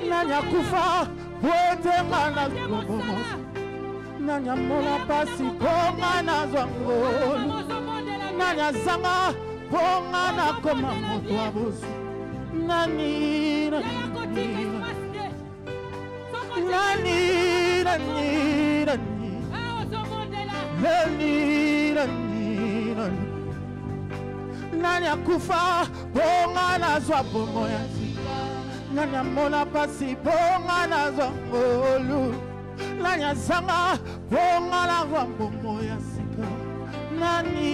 Nanya kufa pote mana nanya mola pasi ponga na zwangolo nanya zanga ponga na koma moto abusu nani nanya kufa ponga na zwabomo ya nanya mola pasi ponga na zwangolo nanya zanga ponga na zwabomo ya sika nani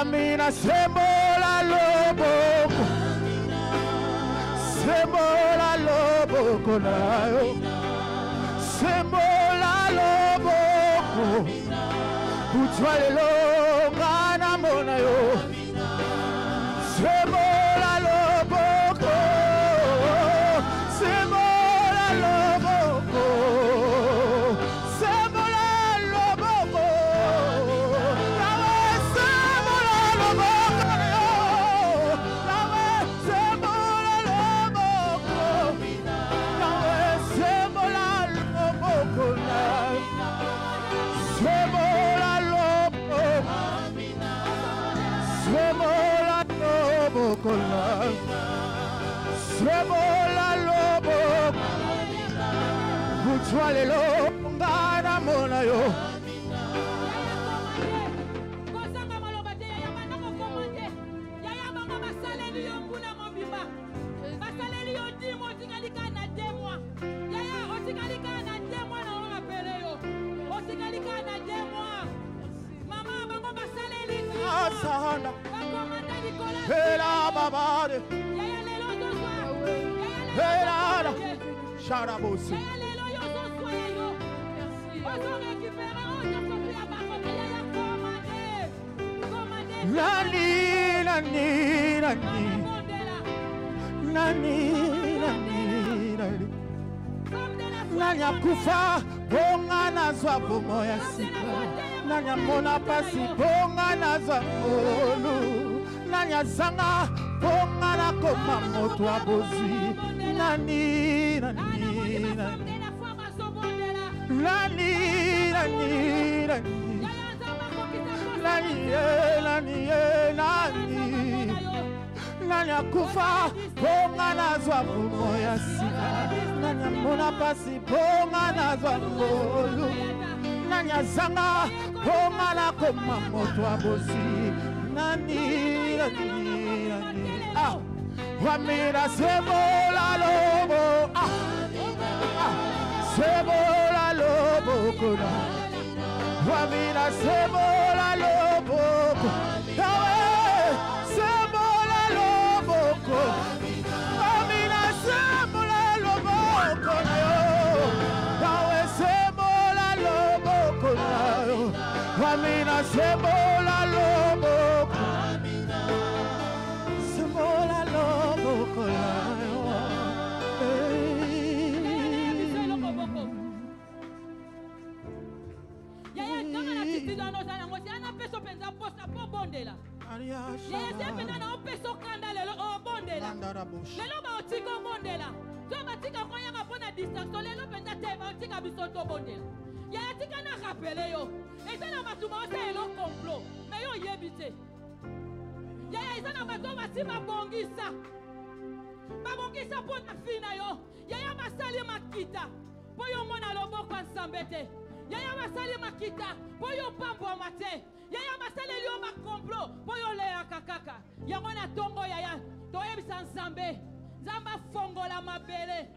Amina sembola loboko sembola loboko nayo sembola loboko kutwalelo ngana mona yo sembola loboko sembola loboko sembola loboko Sebola lobo Butwale lo ngana mona yo Kosanga maloba te ya bana ko komande ya banga masaleli yo mbuna mobimba masaleli yo dimo tingalika na demwa ya otingalika na demwa na on appelle yo otingalika na demwa mama bango masaleli asahanda bakomanda Nicola Hela babade Hela Sharabosi Nanya kufa bonga na zwa bomo ya sika nanya mona pasi bonga na zwa olu nanya zanga bonga na koma moto abozi nani nanya kufa bonga na zwa bomo ya sika nanya mona pasi bonga na zwa olu nanya zanga bonga na koma moto abozi nani Wamira sebola lobo sebola lobo kuna Wamira sebola lobo sebola lobo Wamira sebola lobo kuna sebola lobo kuna Wamira sebola lobo Babongisa pona fina yo yaya masali makita boyo mona loboko nsambete yaya masali makita boyo pambo mate yaya masali yo makomplo boyo lea kakaka yango na tongo yaya toyebisa nzambe nzamba fongola mabele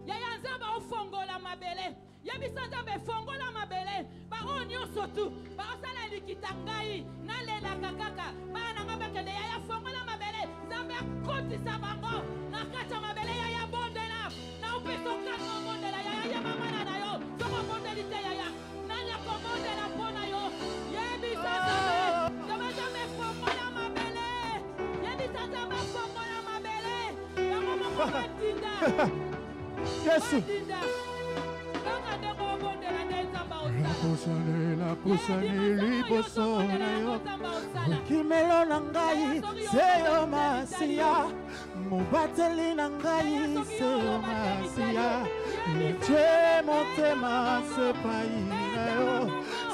yaya nzamba ofongola mabele yebisa nzambe fongola mabele ba onyo sotu ba osala likita ngai na lela kakaka bana ngabekele yaya fongola mabele nzambe akotisa bango na kata mabele yaya bondela na upeso kata bondela yaya mama na yo soko bondelite yaya nanya ko bondela pona yo yebisa nzambe nzambe fongola mabele yebisa nzambe fongola mabele yango mama matinda Yesu Kimelo nangai seyo masia mubateli nangai seyo masia niche motema sepai nayo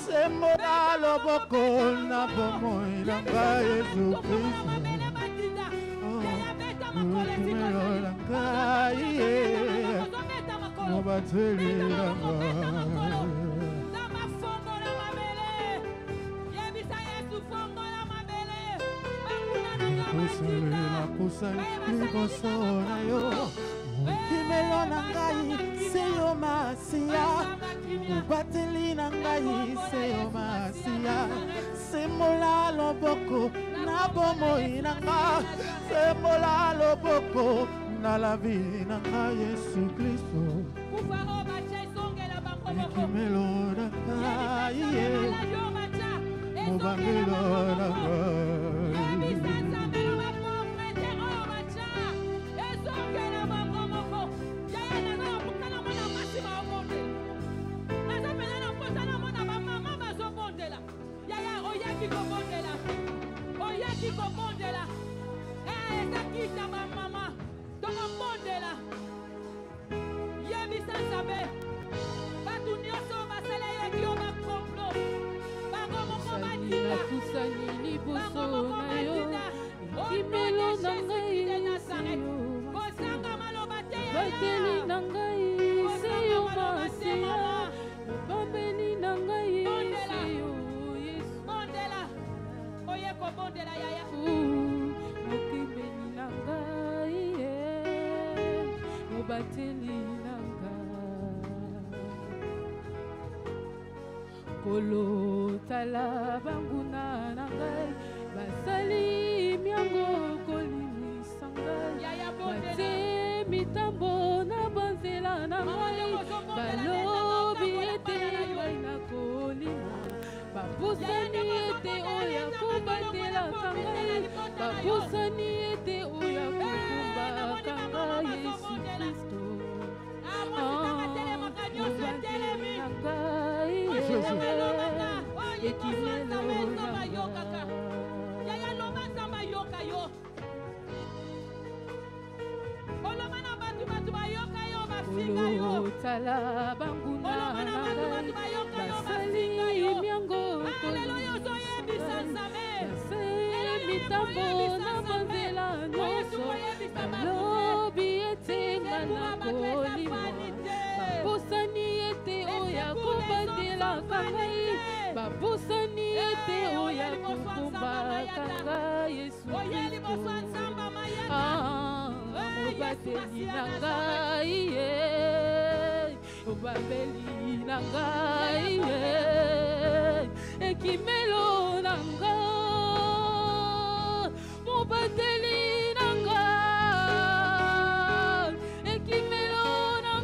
semoda loboko na bomoi nangai Yesu Kristo Kimelo nangai mubateli nangai la pusali libosona yo Kimelo nangai seyo masia mubateli nangai seyo masia semola loboko na bomoi nanga semola loboko na la vie nanga Yesu Kristo Kimelo nangai mubangelo nangai Kolo tala banguna nangai basali miango kolimi sangai bate mitambo na banzela nangai balobi ete na kolima babusani ete oya kubatela kangai babusani ete oya kukumba kangai Yesu Kristo Tala banguna basali miango mitambo na banzela nyonso balobi ete nga na kolima babosani ete oya kobandela kangai babosani ete oya kokumba kanga Yesu Kristo mobateli na ngai obabeli na ngai ekimelo na ngai mobateli na ngai ekimelo na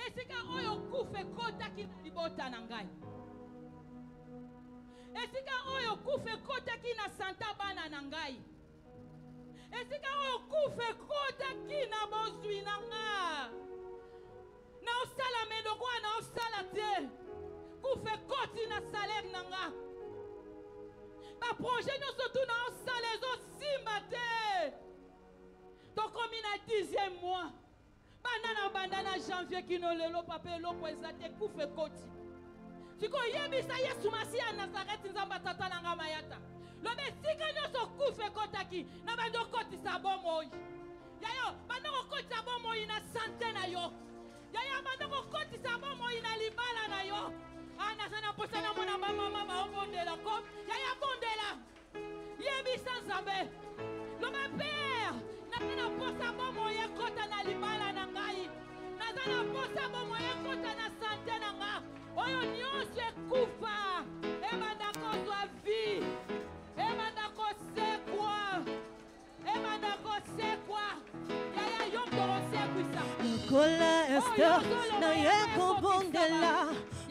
esika oyo kufe kota kina libota na ngai esika oyo kufe kota kina santa bana na ngai esika oyo kufe kota kina bozwi na nga na osala medoko na osala te kufe koti na salem na nga ba projet nyonso tu na osala ezosimba te tokomi na 10e mois bandana janvier kino lelo papa eloko eza te kufe koti Siko yebisa Yesu Masiya Nazareth nzamba tata nanga mayata. Lobe sika nyoso kufe kotaki na bando kotisa bomoi. Yayo bando kotisa bomoi na sante na yo. Yaya bando kotisa bomoi na libala na yo. Ana sana posana mona mama baobondela ko. Yaya bondela. Yebisa nzambe. Lobe père na posa bomoi kota na libala na ngai. Na posa bomoi kota na sante na nga. Oyo nyonso ekufa. Ebanda kozwa vie. Ebanda kosekwa. Ebanda kosekwa. Yaya yombo kosekwisa. Lokola Esther na yeko bondela.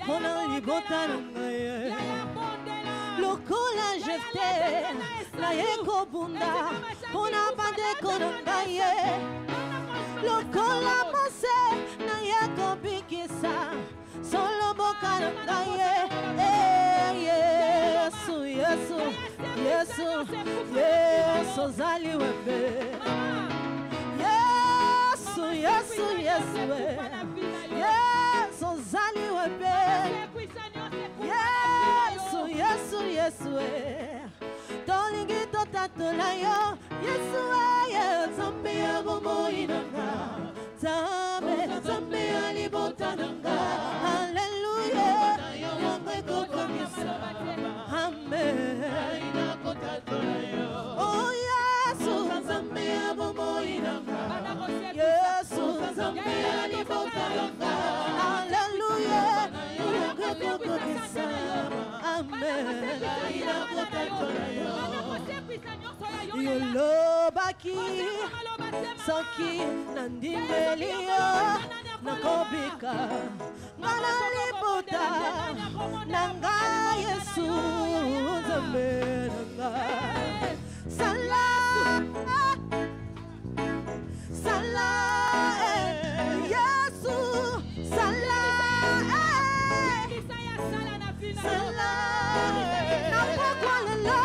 Mona libota na ngaye. Lokola Jephthé na yeko bunda. Mona bandeko na ngaye. Lokola Mose na yeko bikisa. Solo boka na ngaye. Yesu, Yesu, Yesu, Yesu zali webe. Yesu, Yesu, Yesu, Yesu zali webe. Yesu, Yesu, Yesu, tolingi totatola yo. Yesu, Zambe abomo inanga. Zambe, Zambe alibota nanga. Hallelujah. Yamwe kokomisa. Amen. Oh Yesu, Zambe abomo inanga. Yesu, Zambe alibota nanga. Hallelujah. Yamwe kokomisa. Amen. Yolobaki Soki Nandimelio Nakobika Manalibota Nanga Yesu Zambe Nanga Salah Salah Yesu Salah Salah Napokwalala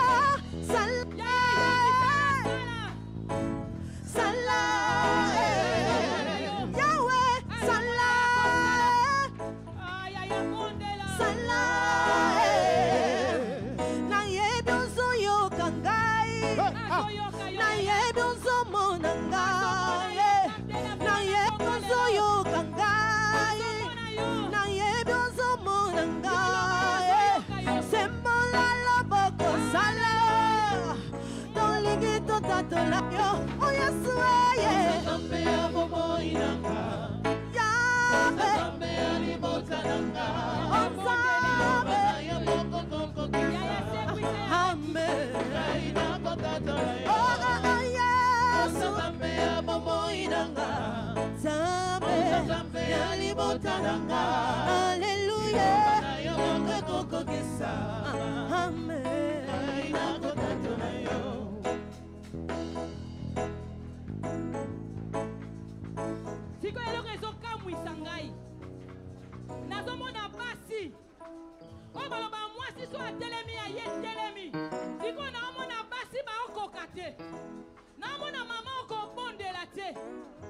oh yes, Zambe abomo inanga. Zambe alibota nanga. Zambe Amen. Oh yes, Zambe abomo inanga. Zambe alibota nanga. Hallelujah. Amen. Siko eloko ezokamwisa ngai nazomona basi oyo baloba mwasi so atelemi aye telemi siko naomona basi baokoka te naomona mama okobondela te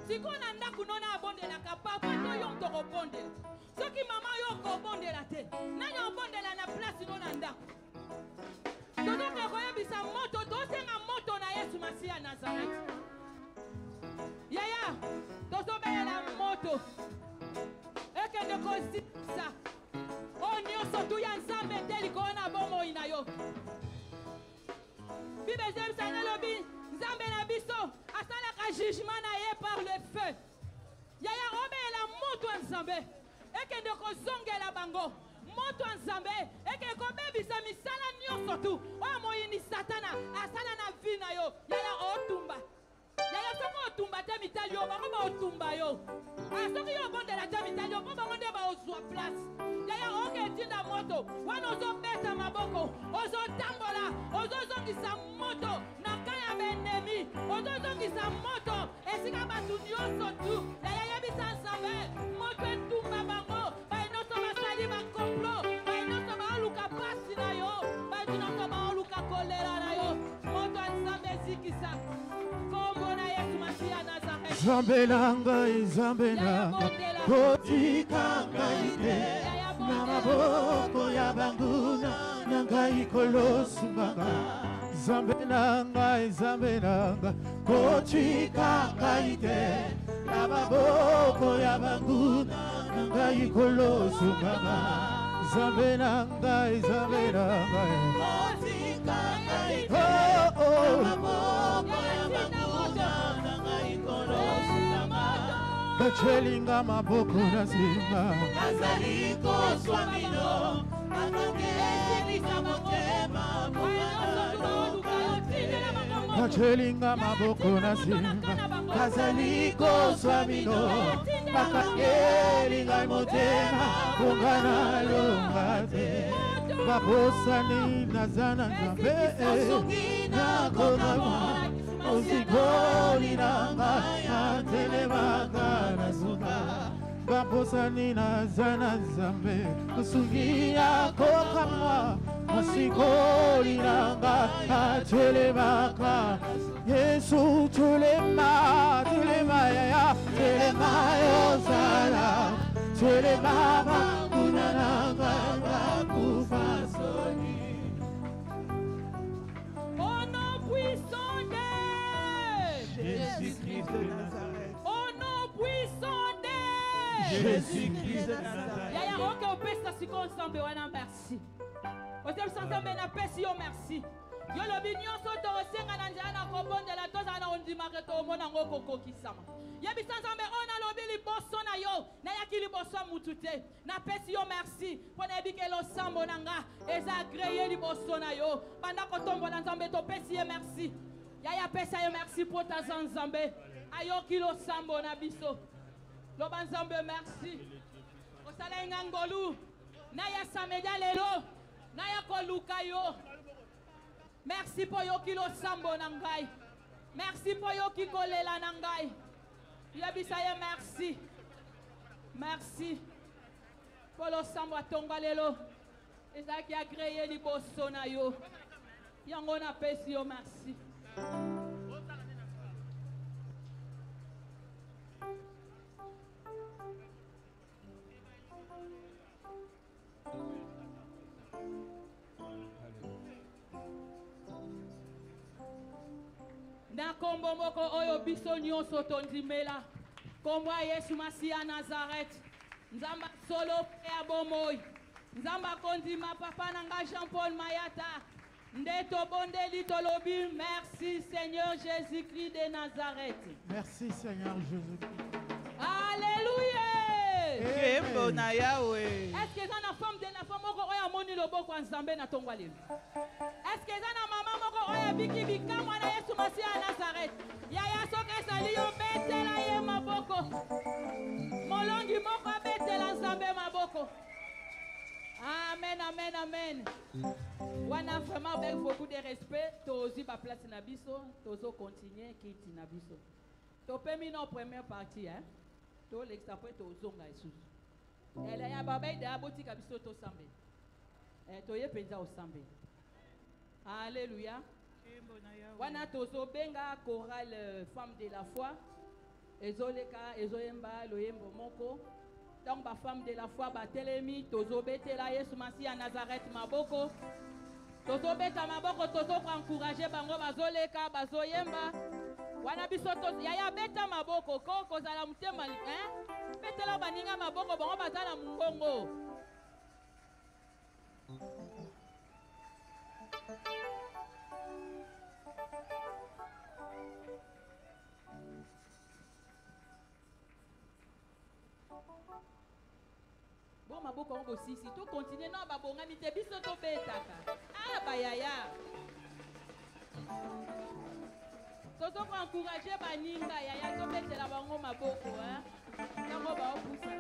siko na ndako nona abondelaka papa to yo moto okobondela soki mama yo okobondela te nani obondela na place no na ndako tozoka koyebisa moto tosenga moto na Yesu Masiya Nazareth. Yaya tozobela moto ekende kosisa o nyonso tu ya nzambe te likolo na bomoi na yo. Bible jebisa nalobi nzambe na biso asalaka jugement na ye par le feu. Yaya obela moto ya nzambe ekende kozongela bango moto ya nzambe ekende kobebisa misala nyonso tu oyo moyini satana asala na vi na yo. Yaya otumba yaya soko otumba te mitali yo bango baotumba yo soki yo obondela te mitali yo mpo bango nde baozwa place. Yaya oketinda moto wana ozobeta maboko ozotambola ozozongisa moto na kai ya benemi ozozongisa moto esika bato nyonso tu. Yaya yebisa nzambe moto etumba bango bainoso basali bakomplo bainoso baoluka pasi na yo bainoso baoluka kolera na yo moto ya nzambe ezikisa. Zambe nanga, Zambe nanga, kotika ngai te. na maboko ya banguna na ngai kolosumbanga Zambe na ngai kochika ngai te na maboko ya banguna na ngai kolosumbanga Zambe na ngai kochika ngai te na maboko ya banguna na ngai kolosumbanga Bachelinga maboko na simba Kazaliko swamino Akangeli samotema Bachelinga maboko na simba Kazaliko swamino Akangeli motema Kungana lungate Babosani nazana nzabe Na konama Usigoli nanga Telemaga na zuba Babosani na zana zambe Usugia kokamwa Usigoli nanga Telemaga Yesu tulema ya Telema yozala Telema bakuna nanga Bakufasoni Jésus-Christ de Nazareth. Au nom puissant de Jésus-Christ de Nazareth. Yaya oke opesa siko ensemble wana merci. Otem sansambe na pesi yo merci. Yo lobi nyonso to osenga na njana kobondela toza na ondimaka to omona ngoko kokisama. Yebi sansambe ona lobi liboso na yo na yaki liboso mutu te. Na pesi yo merci pona ebike lo sambo nanga eza agreye liboso na yo. Banda kotombola nzambe to pesi ye merci. Yaya pesa yo merci pour ta zanzambe. Ayo kilo sambo na biso. Loba nzambe merci. Osala ngangolu. Na ya samedia lelo. Na ya koluka yo. Merci pour yo kilo sambo na ngai. Merci pour yo kikolela na ngai. Yebisa ye merci. Merci. Pour lo sambo atonga lelo. Ezaki agreye liboso na yo. Yango na pesi yo merci. Na kombo moko oyo biso nyonso tondimela kombo ya Yesu Masia Nazareth nzamba solo pe abomoi nzamba kondima papa nanga Jean-Paul Mayata ndeto bondeli tolobi merci Seigneur Jésus-Christ de Nazareth. Merci Seigneur Jésus-Christ. Alléluia. Kembo na Yahweh. Est-ce que ça na femme de la femme moko oya moni loboko nzambe na tongwa lelo? Est-ce que ça na maman moko oya biki bikamwa na Yesu Masia Nazareth? Yaya soka sali yo betela ye maboko. Molongi moko betela nzambe maboko. Amen, amen, amen. Wana vraiment avec beaucoup de respect, tozi ba place na biso, tozo continuer kiti na biso. To pemi na première partie hein. To l'extrait tozo nga isusu. Elle ya baba ide aboti ka biso to sambe. To ye penza o sambe. Alléluia. Wana tozo benga chorale femme de la foi. Ezoleka ezoyemba loyembo moko. Donc ba femme de la foi ba telemi tozo betela Yesu Masia Nazareth maboko. Tozo beta maboko tozo ko encourager bango bazoleka bazoyemba. Wana biso to yaya beta maboko ko kozala mutema hein? Betela baninga maboko bango bazala mungongo. Bon maboko ngo sisi to continuer na babonga mite biso to betaka. Ah bayaya. Tozo ko encourager baninga yaya to betela bango maboko hein. Tango ba opusa.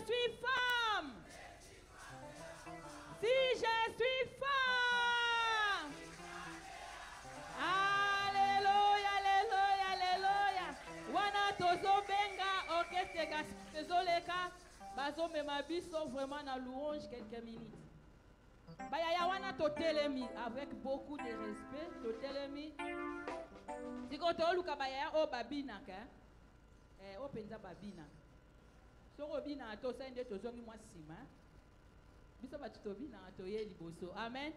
suis femme. Si je suis femme. Alléluia, alléluia, alléluia. Wana tozo benga orchestre tezoleka bazome mabiso vraiment na louange quelques minutes. Bayaya wana totelemi avec beaucoup de respect totelemi. Siko toluka bayaya o babinaka. O penza babinaka. Soko bina to sende tozongi mwa sima. Biso ba tutobina toye liboso. Amen.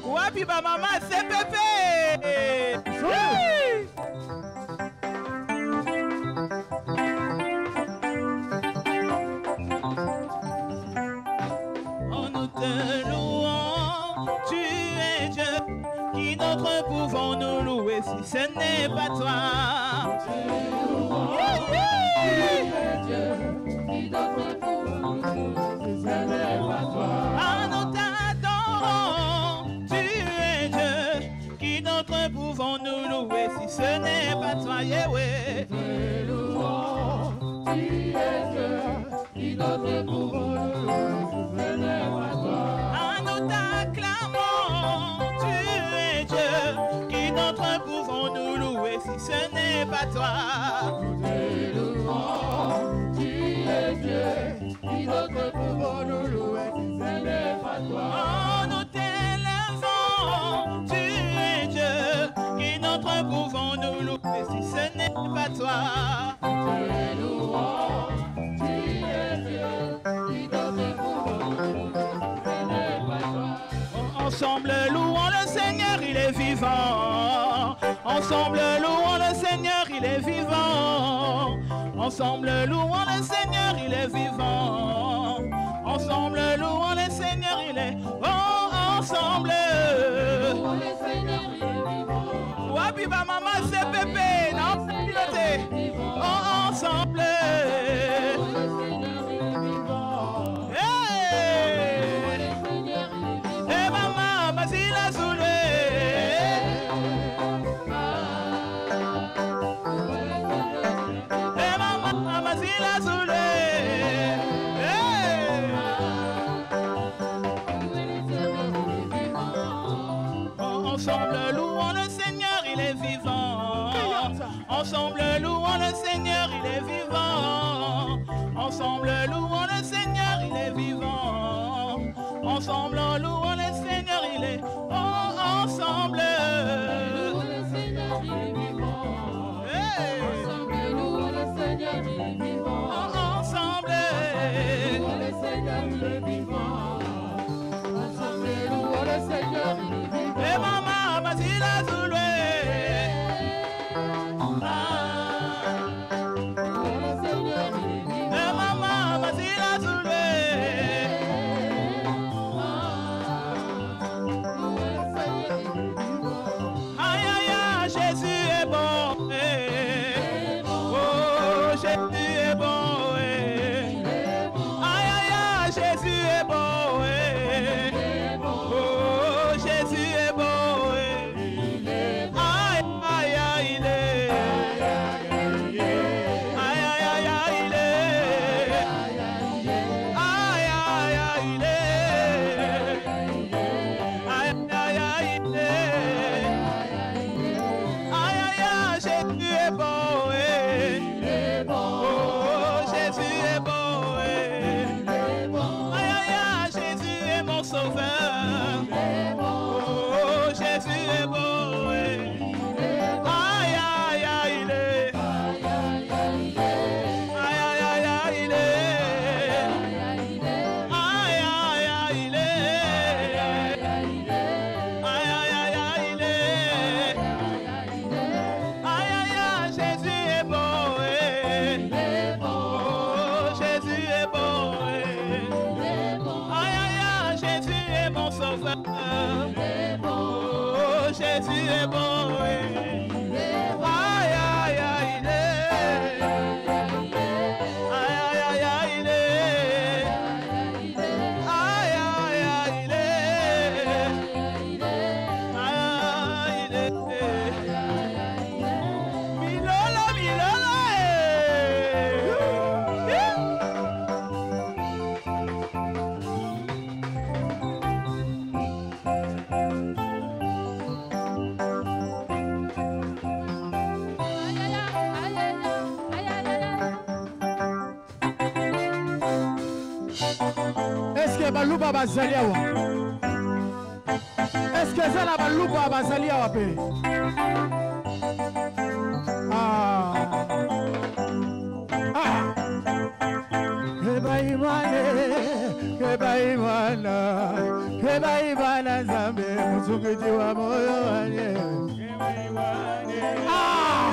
Wapi ba mama CPP? En nous te louant, tu es Dieu. Qui d'autre pouvons nous louer si ce n'est pas toi? Ah, nous t'adorons, tu es Dieu. Qui d'autre pouvons nous louer si ce n'est pas toi, Yahweh? Ah, nous t'acclamons, tu es Dieu. Qui d'autre pouvons nous louer si ce n'est pas toi? Oh, nous t'élevons, tu es Dieu. Qui d'autre pouvons nous louer si ce n'est pas toi? Ensemble louons le Seigneur, il est vivant. Ensemble louons le Seigneur, il est vivant. Ensemble louons le Seigneur, il est vivant. Ensemble louons le Seigneur, il est ensemble. Wapi ba mama CPP, non piloté. Ensemble. Ensemble louons le Seigneur, il est vivant. Ensemble louons le Seigneur, il est vivant. Ensemble louons le Seigneur, il est vivant. Ensemble louons le Seigneur, il est ensemble. Et maman, vas-y la soulever. Et maman, vas-y la soulever. Aïe aïe aïe, Jésus est bon. Oh, Jésus est bon. Aïe aïe aïe, Jésus est bon. Jésus est bon, oui. Aïe, aïe, aïe, il est. Aïe, aïe, aïe, aïe, il est. Aïe, aïe, aïe, il est. baluba bazali awa. Est-ce que ça la baluba bazali awa pe? Ah. Ah. Keba imana zambe musukiti wa moyo wanye. Ah.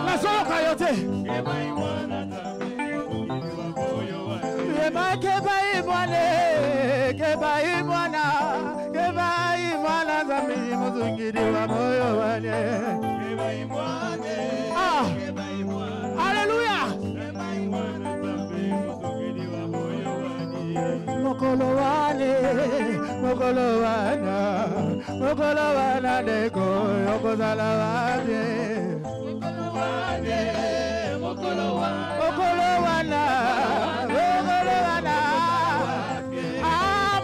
La solo kayote. Keba imana zambe musukiti wa moyo wanye. Ah. Alléluia. Mokolowana deko yokozala wabye. Mokolowana. Ah,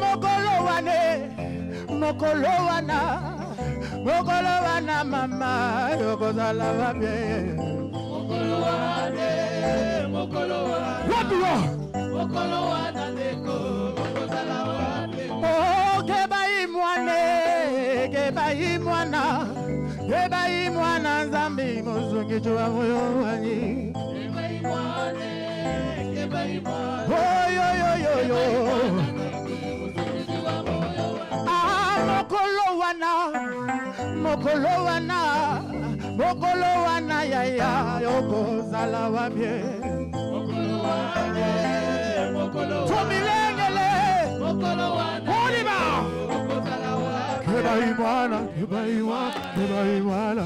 Mokolowana mama yokozala wabye. Mokolowana deko yokozala wabye. Oh, kebai mwana zambi muzungi chwa moyo wani. Oh yo. Ah, Mokolowana ya yokozala wabye. Tomilengele Oliba Kebai mwana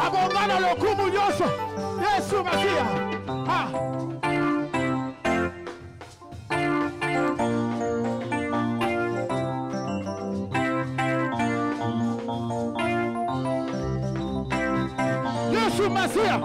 abongana lokumu nyoso Yesu Masia. Ah. Yesu Masia.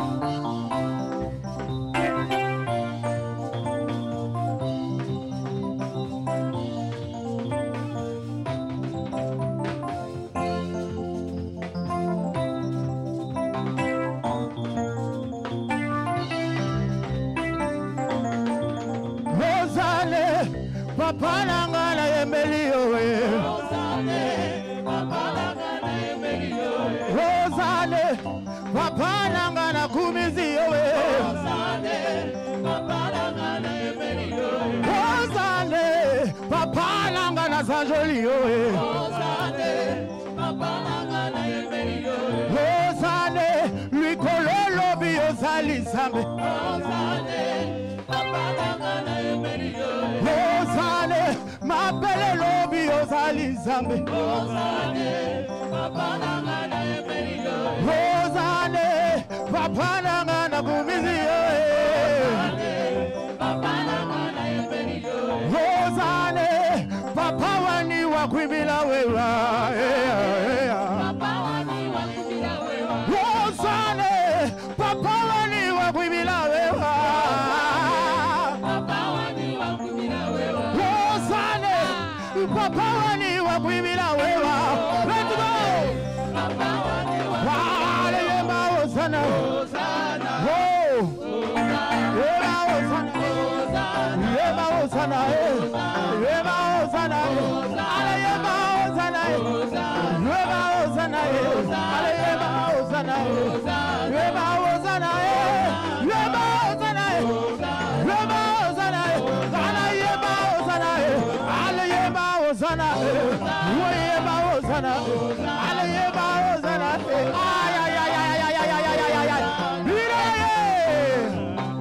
Papa nangana yemelio we. Rosane, papa nangana kumizio we. Rosane, papa nangana sanjolio we. Rosane, lui kololo biosali sambe. Rosane, ma belle lobi osali zambe. Rosane, papa nangana kumizio. Rosane, papa wani wakwibila wewa. Rosane, papa wani wakwibila wewa. Papa wani wakwibila wewa. Let's go. Wale yema osana. Oh. Yema osana. Yema osana. Yema osana. Ale yema osana. Yema osana. Ale yema osana. Yema osana. Yema osana. Yema osana. Ale yema osana. Ale yema osana. Yema osana. Ale yema osana. Ay ay ay ay ay ay ay ay ay.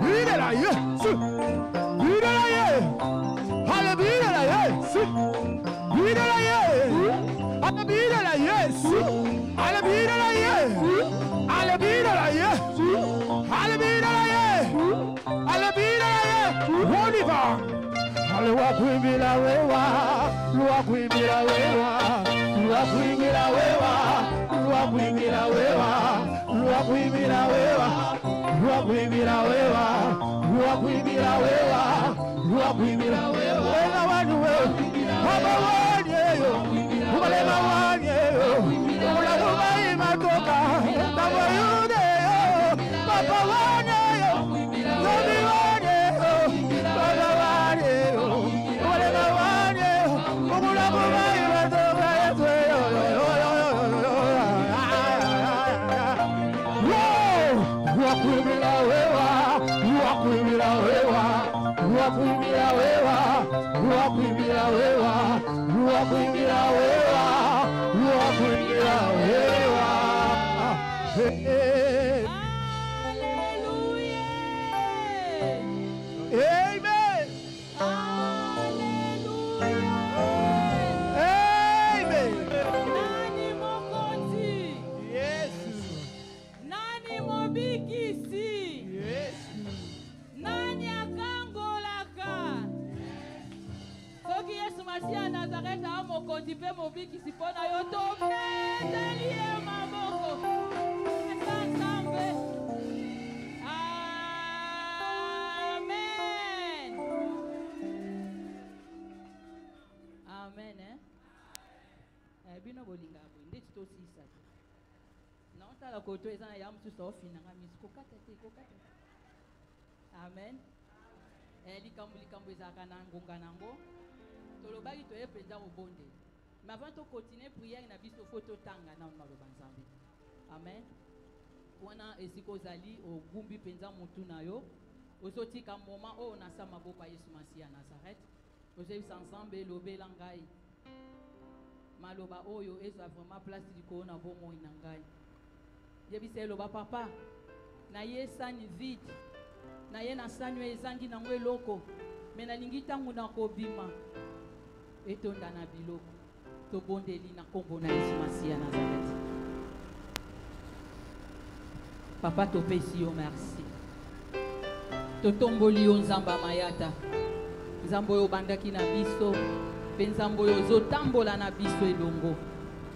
Vire la Yesu. Vire la Yesu. Ale vire la Yesu. Vire la Yesu. Ale vire la Yesu. Ale vire la Yesu. Luakuimbira wewa, luakuimbira wewa, luakuimbira wewa, luakuimbira wewa, luakuimbira wewa, luakuimbira wewa, luakuimbira wewa, luakuimbira wewa. Wena wanu wewa, haba wanyeyo, ubalema wanyeyo, ubulakuba imatoka, tabo yudeyo, papa wanyeyo, zobi wanyeyo, papa wanyeyo, ubalema wanyeyo, ubulakuba imatoka, yesuyo, luakuimbira wewa, luakuimbira wewa, luakuimbira wewa, luakuimbira wewa, luakuimbira wewa, luakuimbira wewa. Amen. Amen. Nani mokonzi? Yes. Nani mobikisi? Yes. Nani akangolaka? Soki Yesu Masiya Nazareth a mokonzi pe mobikisi pona yo topeseli ye maboko. Esa Nzambe. Amen. Amen. Bino bolinga bo ndeti tosisa. Na otala koto eza na ya mususu ofina nga misi kokata te kokata. Amen. Likambo ezalaka na ngonga nango tolobaki toye mpenza kobonde mais avant tokontinue prière na biso fo totanga na maloba Nzambe. Amen. Wana esika ozali ogumbi mpenza motu na yo ozotika moma oyo nasa maboko ya Yesu Masiya Nazareth ozoyebisa Nzambe elobela ngai maloba oyo ezwa vraiment place likolo na bomoi na ngai yebisa eloba papa na ye sani vide na ye na sani ezangi nango eloko me nalingi ntango na kobima etonda na biloko tobondeli na kombo na Yesu Masiya Nazareth. Papa topesi yo merci totomboli yo Nzambe mayata Nzambe oyo obandaki na biso mpe Nzambe oyo ozotambola na biso elongo.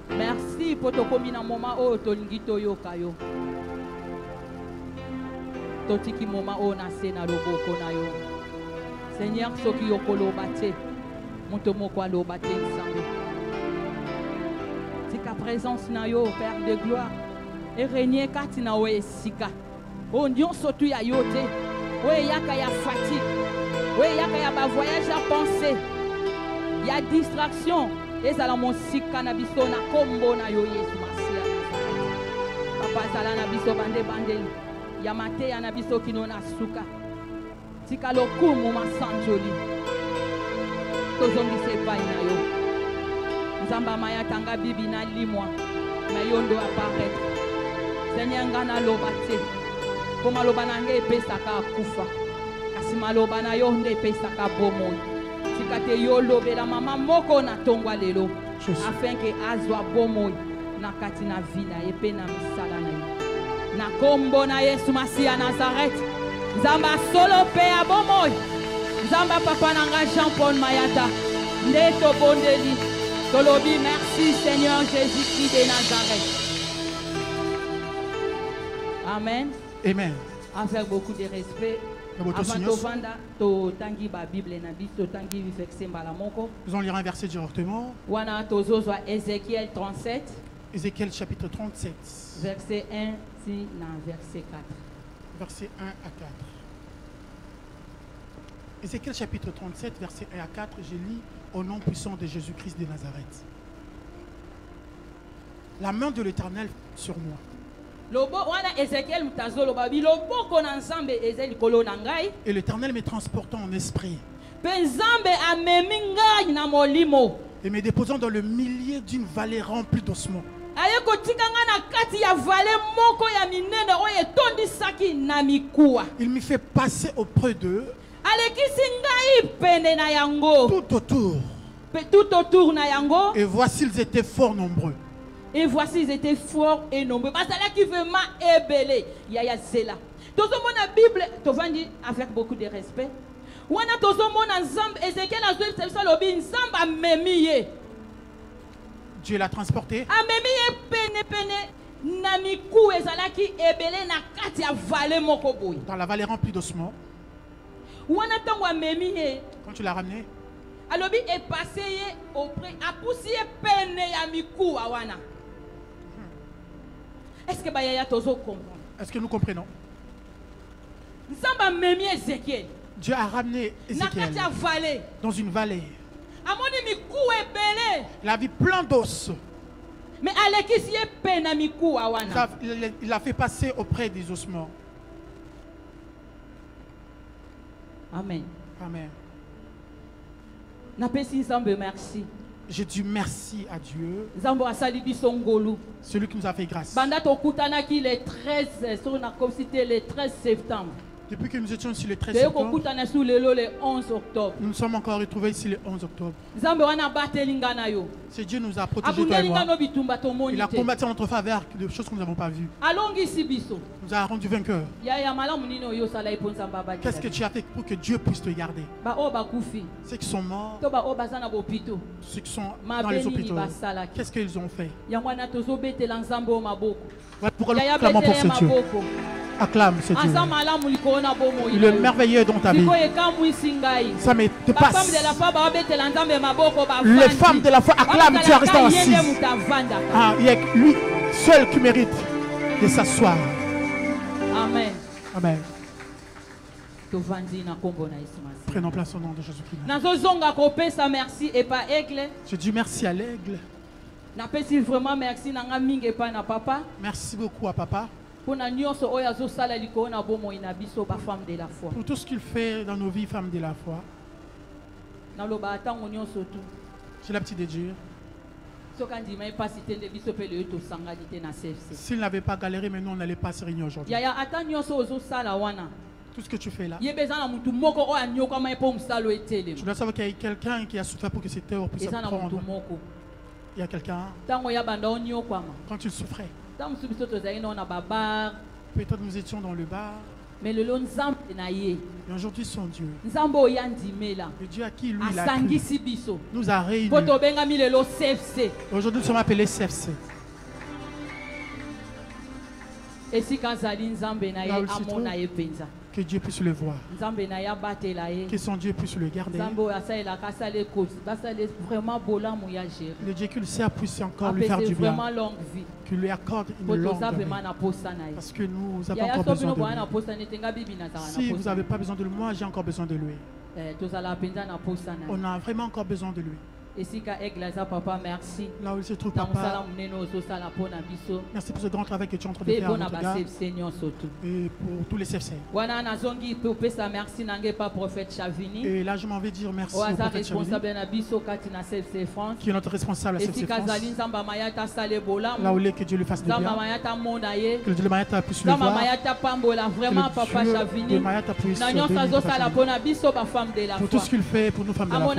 Merci po tokomi na moma oyo tolingi toyoka yo totiki moma oyo na se na loboko na yo Seigneur soki yokoloba te moto moko aloba te Nzambe tika présence na yo Père de gloire erenie kati na we esika oyo nyonso tu ya yo te oyo eyaka ya fatigue oyo eyaka ya bavoyage ya pensée ya distraction ezala mosika na biso na kombo na yo Yesu Masiya Papa azala na biso bande bandeli ya mateya na biso kino na suka tika lokumu masanjoli tozongisa epai na yo Nzambe mayatanga bibi na limwa na yo ndo apparaître Seigneur nga naloba te po maloba na ngai epesaka akufa kasi maloba na yo nde epesaka bomoi tika te yo lobela mama moko na tongwa lelo afin ke azwa bomoi na kati na vi na ye mpe na misala na ye na kombo na Yesu Masiya Nazareth Nzambe solo mpe ya bomoi Nzambe papa na nga Jean-Paul Mayata nde tobondeli tolobi merci Seigneur Jésus-Christ de Nazareth. Amen. Amen. Avec beaucoup de respect. Avant de vendre, to tangi ba Bible na biso tangi verset mbala moko. Nous allons lire un verset directement. Wana tozozwa Ézéchiel 37. Ézéchiel chapitre 37. Verset 1 si na verset 4. Verset 1 à 4. Ézéchiel chapitre 37, verset 1 à 4, je lis au nom puissant de Jésus-Christ de Nazareth. La main de l'Éternel sur moi. Et l'Éternel me transportant en esprit et me déposant dans le milieu d'une vallée remplie d'ossements. Il me fait passer auprès d'eux tout autour na yango. Et voici ils étaient fort nombreux. Et voici ils étaient forts et nombreux. Parce que là qui veut m'ébélé, il y a zéla. Tout le monde la Bible, tu vas dire avec beaucoup de respect. wana tozomona nzambe Ezekiel azwisa biso alobi nzambe amemi ye. Dieu l'a transporté. Amemi ye pene pene na miku ezalaki ebele na kati ya vallée moko boye. Dans la vallée remplie d'ossements. Wana tango amemi ye. Quand tu l'as ramené, Alobi est passé auprès a poussé pene ya miku awana. Est-ce que bayaya tozo comprendre? est-ce que nous comprenons? Nzambe amemi Ezekiel. Dieu a ramené Ézéchiel dans une vallée. Il a vu plein d'os. Mais il a fait passer auprès des ossements. Amen. Amen. Merci. Je dis merci à Dieu. Celui qui nous a fait grâce. Le 13 septembre. Depuis que nous étions ici le 13 septembre, le 11 octobre. Nous nous sommes encore retrouvés ici le 11 octobre. C'est Dieu nous a protégés, toi et moi. Il a combattu en notre faveur de choses que nous n'avons pas vues. Nous a rendu vainqueurs. Qu'est-ce que tu as fait pour que Dieu puisse te garder? Ceux qui sont morts, ceux qui sont dans les hôpitaux, qu'est-ce qu'ils ont fait? Voilà pourquoi nous clamons pour ce Dieu. Acclame ce Dieu. Il est merveilleux dans ta vie. Ça me dépasse. Les femmes de la foi acclament Dieu en restant assis. Il y a lui seul qui mérite de s'asseoir. Amen. Amen. Prenons place au nom de Jésus-Christ. Je dis merci à l'aigle. Merci beaucoup à papa. Pour tout ce qu'il fait dans nos vies, femmes de la foi. J'ai l'habitude de dire, s'il n'avait pas galéré, mais nous on n'allait pas se réunir aujourd'hui. Tout ce que tu fais là, tu dois savoir qu'il y a quelqu'un qui a souffert pour que cette œuvre puisse se prendre. Il y a quelqu'un, quand tu souffrais, peut-être nous étions dans le bar. Mais le long et aujourd'hui son Dieu. Le Dieu à qui lui il a cru, nous a réunis. Aujourd'hui nous sommes appelés CFC. Que Dieu puisse le voir. Que son Dieu puisse le garder. Le Dieu qui le sert puisse encore lui faire du bien. Qu'il lui accorde une longue vie. Parce que nous avons encore besoin de lui. Si vous n'avez pas besoin de lui, moi j'ai encore besoin de lui. On a vraiment encore besoin de lui. Papa, merci. Là où il se trouve, papa, merci pour ce grand travail que tu es en train de faire à notre gars. Et pour tous les CFC. Et là, je m'en vais dire merci au prophète Chavini, qui est notre responsable à CFC France. Là où il est, que Dieu lui fasse de bien. Que le Dieu de Mayata puisse le voir. Que le Dieu de Mayata puisse bénir pour tout ce qu'il fait pour nous, femmes de la foi.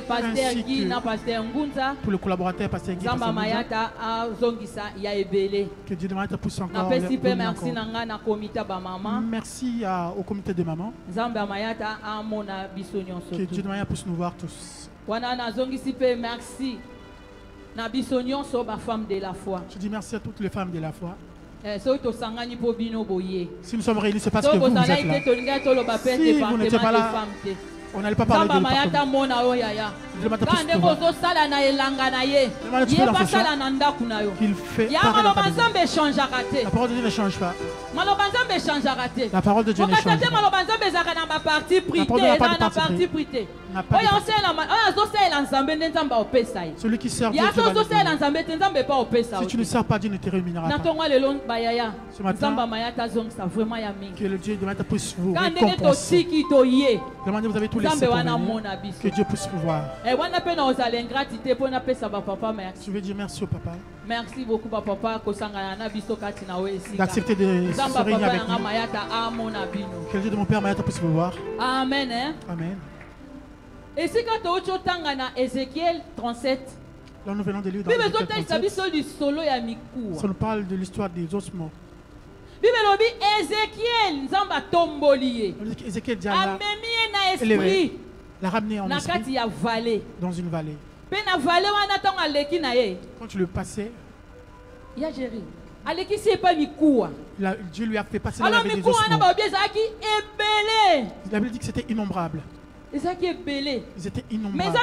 Pasteur Guy na Pasteur Ngunza pour le collaborateur Pasteur Guy Zamba Mayata azongisa ya ebele. Que Dieu de Mayata puisse encore merci nanga na comité ba maman. Merci au comité de maman. Zamba Mayata amona biso nyonso. Que Dieu de Mayata puisse nous voir tous. Wana na zongisi pe merci na biso nyonso ba femme de la foi. Je dis merci à toutes les femmes de la foi. Si nous sommes réunis, c'est parce que vous êtes là. Si vous n'étiez pas là, on n'allait pas parler de qu'il fait pareil dans ta maison. La parole de Dieu ne change pas. La parole de Dieu ne change pas. La parole n'a pas de parti pris. Celui qui sert Dieu, si tu ne sers pas Dieu, ne te rémunérera pas. Ce matin, que le Dieu de Mayata puisse vous récompenser. Demandez, vous avez tous les que Dieu puisse vous voir. Je veux dire merci au papa. Merci beaucoup papa d'accepter de se réunir avec nous. Que le Dieu de mon père Mayata puisse vous voir. Amen. Amen. Et si quand tu as Ézéchiel 37, là nous venons de lire dans Ézéchiel 37. Ça nous parle de l'histoire des ossements. Ézéchiel l'a ramené en esprit dans une vallée. Quand tu le passais, Dieu lui a fait passer la vallée des ossements. La Bible dit que c'était innombrable. Ils étaient innombrables.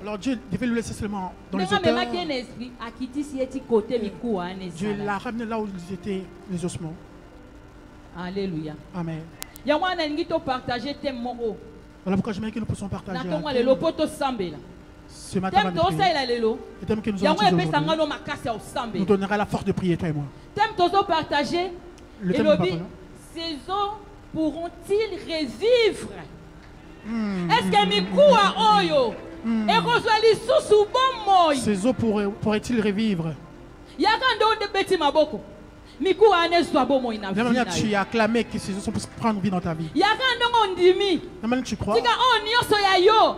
Alors Dieu devait le laisser seulement dans les hauteurs. Dieu l'a ramené là où ils étaient les ossements. Alléluia. Amen. Voilà pourquoi j'aimerais que nous puissions partager ce matin le thème que nous allons utiliser aujourd'hui nous donnera la force de prier, toi et moi. Le thème que ces eaux pourront-ils revivre? Est-ce que Mikoua Oyo et Rosali sous bon ces eaux pourraient-ils revivre? La manière tu as acclamé que ces eaux sont pour prendre vie dans ta vie. La manière que tu crois,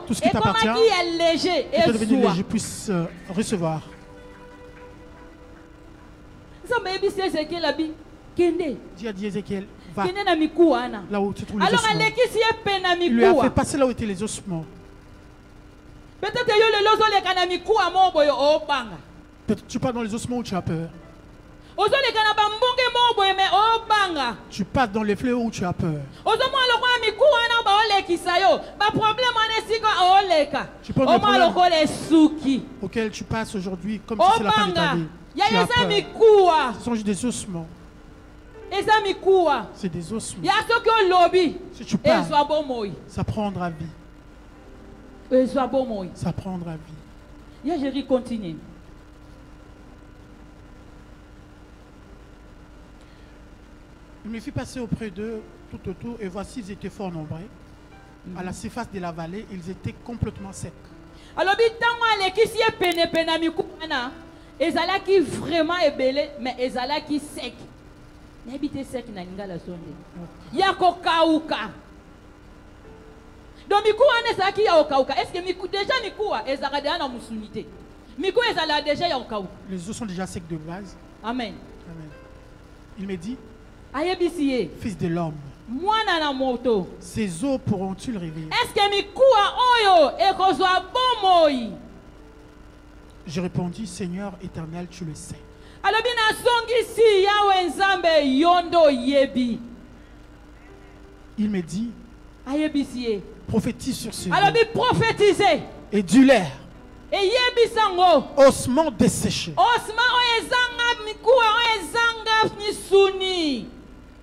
tout ce qui t'appartient, que tu es devenu léger, puisse recevoir. Dieu a dit Ézéchiel, va là où tu trouves les ossements. Il lui a fait passer là où étaient les ossements. Peut-être tu pars dans les ossements où tu as peur. Tu passes dans les fléaux où tu as peur. Tu prends des problèmes auxquels tu passes aujourd'hui comme si c'est la fin de ta vie. Tu as peur. Ce sont juste des ossements. C'est des ossements. Si tu parles, ça prendra vie. Ça prendra vie. Je continue. Il me fit passer auprès d'eux tout autour et voici ils étaient fort nombreux. À la surface de la vallée, ils étaient complètement secs. Alors, qui vraiment ébélé, mais qui sec. N'habitez sec na ngala sonde. Yako kauka. Donc Mikoua ne saki ya okauka. Est-ce que Mikou déjà Mikoua ezaka déjà na musunité? Mikou ezala déjà ya okauka. Les os sont déjà secs de base. Amen. Amen. Il me dit, fils de l'homme, ces eaux pourront-ils revivre? Est-ce que Mikoua oyo ekozwa bomoi? Je répondis, Seigneur éternel, tu le sais. Il me dit, prophétise sur ce prophétisez et dis-leur, ossements desséchés,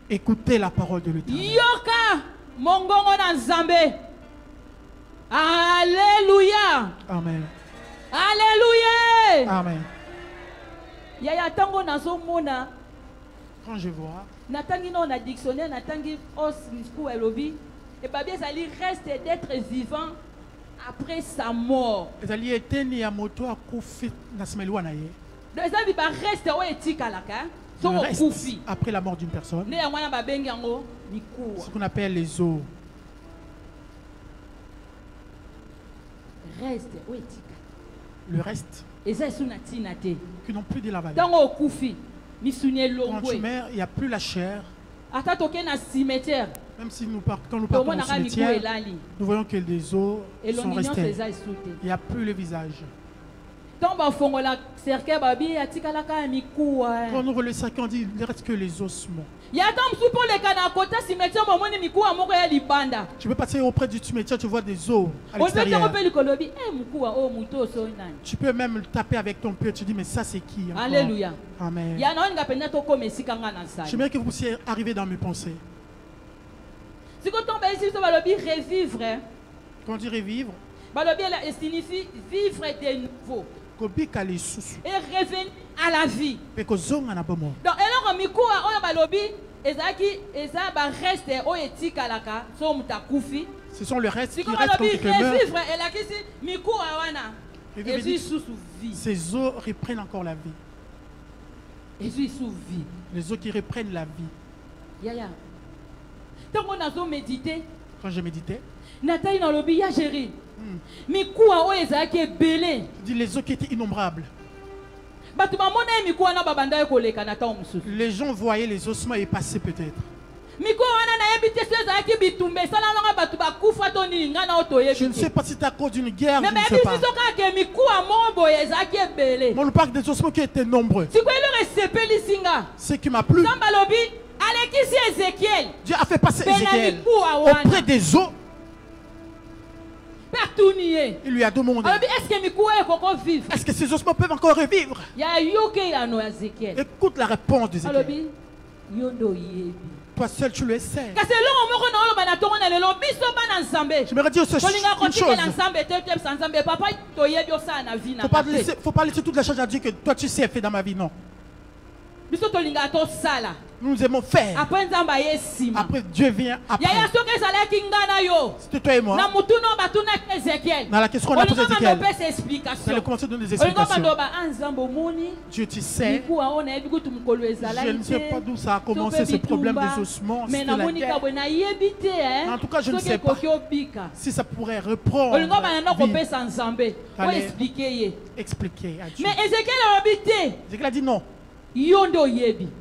écoutez la parole de l'Éternel. Alléluia. Amen. Alléluia. Amen. Quand je vois, reste d'être vivant après sa mort. Le reste après la mort d'une personne, ce qu'on appelle les eaux. Le reste qui n'ont plus de la valeur. Quand tu meurs, il n'y a plus la chair. Même si quand nous partons au cimetière, nous voyons que les os sont restés. Il n'y a plus le visage. Quand on ouvre le cercueil, on dit il ne reste que les ossements. Tu peux passer auprès du cimetière, tu vois des os à l'extérieur. Tu peux même le taper avec ton pied, tu dis mais ça c'est qui? Alléluia. Amen. J'aimerais que vous puissiez arriver dans mes pensées. Quand on dit revivre, signifie vivre de nouveau. Et revenir à la vie. Donc, ce sont les restes qui restent quand tu meurs. Ces eaux reprennent encore la vie. Les eaux qui reprennent la vie. Quand je méditais, dis les eaux qui étaient innombrables. Les gens voyaient les ossements et passaient peut-être. Je ne sais pas si c'est à cause d'une guerre, je ne sais pas. Mais on nous parle des ossements qui étaient nombreux. Ce qui m'a plu, Dieu a fait passer Ézéchiel auprès des eaux. Il lui a demandé, est-ce que ces ossements peuvent encore revivre? Écoute la réponse d'Ézéchiel. Toi seul tu le sais. Je me redis une chose. Faut pas laisser toute la charge à Dieu que toi tu sais faire dans ma vie, non. Nous aimons faire. Après Dieu vient après. C'était toi et moi. Dans la question qu'on a posée à Ézéchiel, dans le commencement de des explications. Dieu tu sais. Je ne sais pas d'où ça a commencé ce problème des ossements. C'était la guerre. En tout cas je ne sais pas si ça pourrait reprendre. Expliquer à Dieu. Mais Ézéchiel a dit non.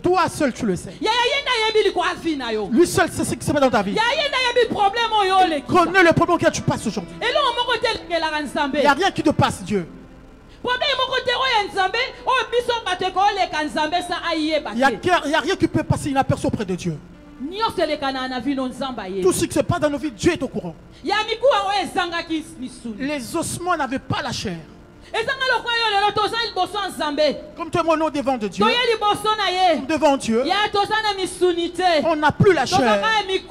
Toi seul tu le sais. Lui seul sait ce qui se passe dans ta vie. Connais le problème auquel tu passes aujourd'hui. Il n'y a rien qui te passe, Dieu. Il n'y a rien qui peut passer inaperçu auprès de Dieu. Tout ce qui se passe dans nos vies, Dieu est au courant. Les ossements n'avaient pas la chair. Comme toi et moi, nous devant de Dieu. Devant Dieu. On n'a plus la chair.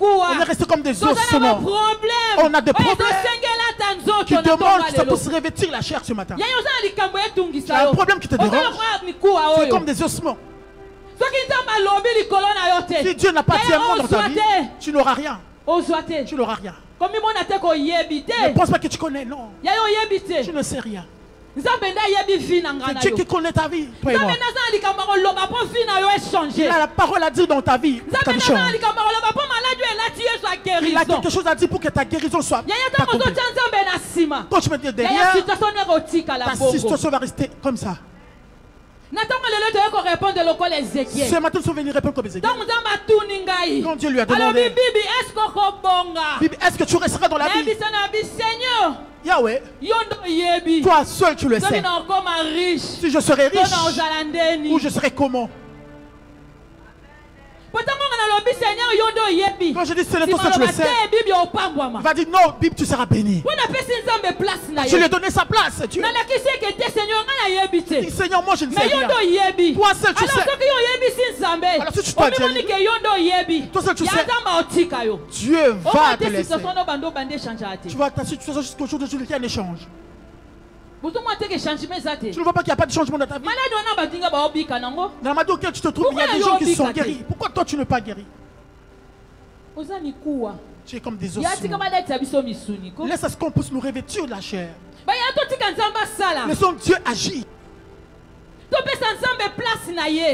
On est resté comme des ossements. On a des problèmes qui demandent que ça puisse revêtir la chair ce matin. Tu as un problème qui te dérange. Tu es comme des ossements. Si Dieu n'a pas dit un mot dans ta vie, tu n'auras rien. Tu n'auras rien. Ne pense pas que tu connais, non. Tu ne sais rien. C'est Dieu qui connaît ta vie, toi et moi. Il a la parole à dire dans ta vie. Il a quelque chose à dire pour que ta guérison soit accomplie. Quand tu me dis derrière, ta situation va rester comme ça. Ce matin, nous sommes venus répondre comme Ézéchiel. Quand Dieu lui a demandé, Bibi, est-ce que tu resteras dans la vie? Yahweh, toi seul tu le sais. Si je serais riche, ou je serais comment? Quand je dis c'est le toi seul tu le sais, il va dire non, Bibi tu seras béni. Tu lui as donné sa place, Dieu. Il dit Seigneur, moi je ne sais rien. Toi seul tu sais. Alors si tu dois dire, toi seul tu sais, Dieu va te laisser. Tu vois ta situation jusqu'au jour de Dieu qu'il y a un échange. Tu ne vois pas qu'il n'y a pas de changement dans ta vie? Dans la maladie auquel tu te trouves, il y a des gens qui sont guéris. Pourquoi toi tu n'es pas guéri? Tu es comme des ossements. Laisse à ce qu'on puisse nous revêtir de la chair. Laissons Dieu agir.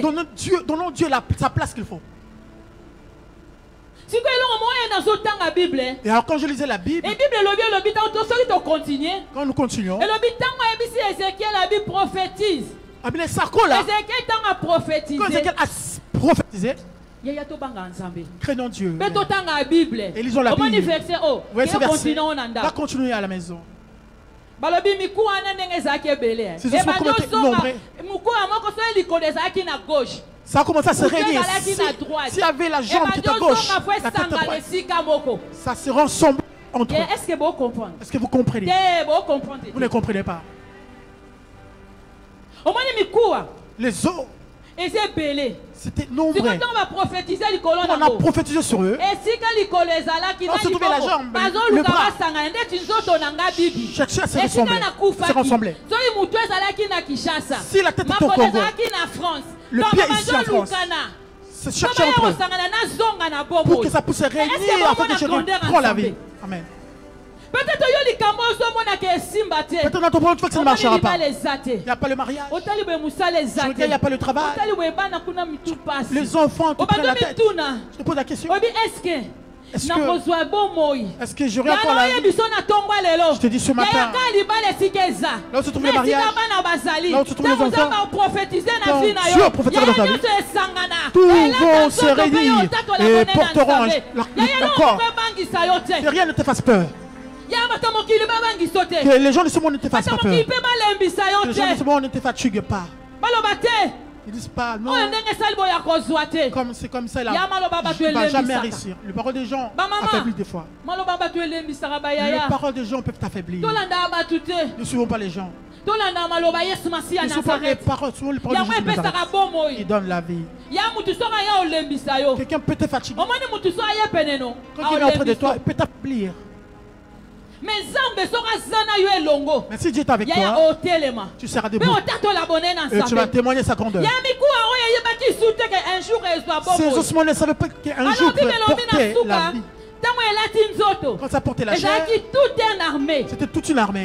Donnons Dieu sa place qu'il faut. Et alors quand je lisais la Bible, quand nous continuons, quand Ézéchiel a prophétisé, craignons Dieu. Et lisons la Bible. Voyez ce verset. Va continuer à la maison. Ces ossements ont été nombreux. Ça a commencé à se réunir. S'il y avait la jambe qui est à gauche, la tête à droite, ça se rassemble entre eux. Est-ce que vous comprenez? Vous ne comprenez pas. Les os, c'était nombreux. On a prophétisé sur eux. On se trouvait la jambe, le bras. Cherchez à se ressembler. Si la tête est au Congo, le pied ici en France, c'est chercher entre eux pour que ça puisse se réunir afin que je reprends la vie. Amen. Peut-être dans ton problème, tu vois que ça ne marchera pas. Il n'y a pas le mariage. Il n'y a pas le travail. Les enfants te prennent la tête. Je te pose la question. Est-ce que j'aurai encore la vie? Je te dis ce matin, là où se trouve le mariage, là où se trouvent les enfants, quand Dieu prophétisera dans ta vie, tous vont se réunir et porteront leur corps. Que rien ne te fasse peur. Que les gens de ce monde ne te fassent pas peur. Que les gens de ce monde ne te fatiguent pas. Ils disent pas non. C'est comme ça là. Je ne vais jamais réussir. Les paroles des gens affaiblissent des fois. Les paroles des gens peuvent t'affaiblir. Ne suivons pas les gens. Ne suivons pas les paroles des gens qui donnent la vie. Quelqu'un peut te fatiguer. Quand il est auprès de toi, il peut t'affaiblir. Mais si Dieu est avec toi, tu seras debout et tu vas témoigner sa grandeur. Ces ossements ne savaient pas qu'un jour pourrait porter la vie. Quand ça portait la chair, c'était toute une armée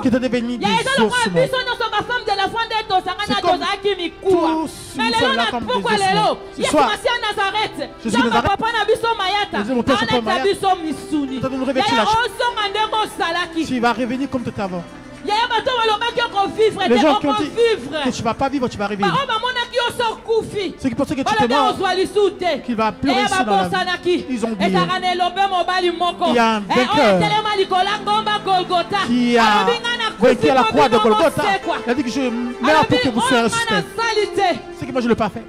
qui était devenue des ossements. C'est comme tous nous sommes là comme des ossements. Ce soir, je suis Nazareth. Je dis mon Père, je prends Mayat. Tu dois nous revêtir la chair. Tu vas revenir comme tout avant. Les gens qui ont dit que tu ne vas pas vivre, tu vas revenir. Ceux qui pensaient que tu étais mort, qu'il va pleurer ici dans la vie, ils ont oublié. Il y a un vainqueur qui a vaincu à la croix de Golgotha. Il a dit que je meurs pour que vous soyez ressuscités. C'est que moi je ne l'ai pas fait.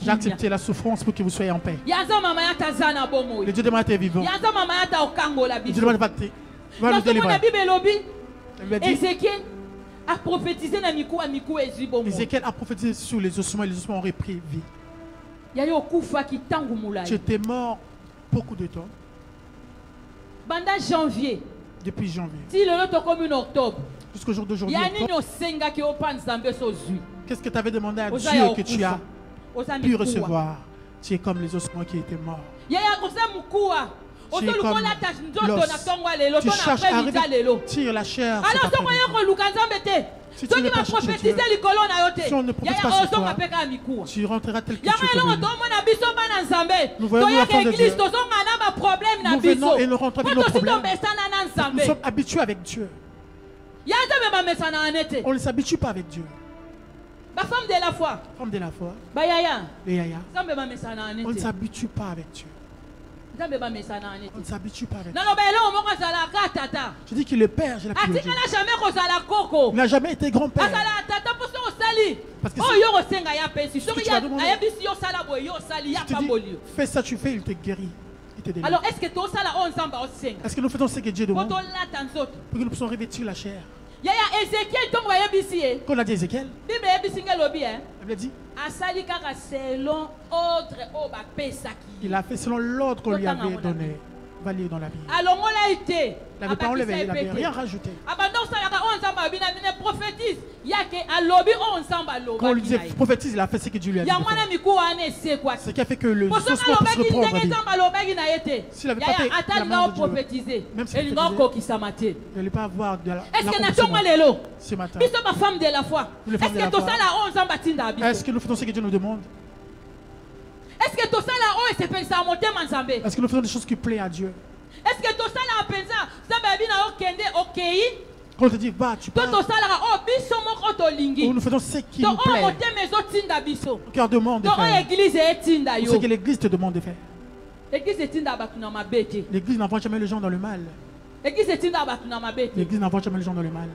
J'ai accepté la souffrance pour que vous soyez en paix. Le Dieu de Mayat est vivant. Le Dieu de Mayat va nous délivrer. Ézéchiel a prophétisé Ézéchiel a prophétisé sur les ossements et les ossements ont repris vie. Tu étais mort beaucoup de temps. Depuis janvier. Jusqu'au jour d'aujourd'hui. Qu'est-ce que tu avais demandé à Dieu que tu as pu recevoir? Tu es comme les ossements qui étaient morts. Tu es comme l'os. Tu cherches à revêtir la chair. Si tu ne pas chercher Dieu, si on ne prophétise pas sur toi, tu rentreras tel que tu es devenu. Nous voyons l'enfant de Dieu. Nous venons et nous rentrons avec nos problèmes. Nous sommes habitués avec Dieu. On ne s'habitue pas avec Dieu. Femme de la foi. Femme de la foi. Les yaya. On ne s'habitue pas avec Dieu. On ne s'habitue pas avec Dieu. Je dis que le Père, je l'ai Dieu. Il n'a jamais été grand-père. Parce que si tu vas demander, tu dis, fais ça, tu fais, il te guérit. Alors est-ce que nous faisons ce que Dieu demande pour que nous puissions revêtir la chair? Quand on a dit Ézéchiel, il a dit il a fait selon l'ordre qu'on lui avait donné. Va lire dans la Bible. Il n'avait pas enlevé, il n'avait rien rajouté. Quand on lui disait prophétise, il a fait ce que Dieu lui a dit. Ce qui a fait que le ossements peut se reprendre à vie. S'il n'avait pas fait la main de Dieu, même s'il il n'allait pas avoir de l'accomplissement. Ce matin, est-ce que nous faisons ce que Dieu nous demande? Est-ce que nous faisons des choses qui plaisent à Dieu? Est-ce que tout ça là pensa quand on te dit va, tu pars. Nous faisons ce qui nous plaît. Le cœur demande de faire. Ce que l'Église te demande de faire. L'Église n'envoie jamais les gens dans le mal. L'Église n'envoie jamais les gens dans le mal.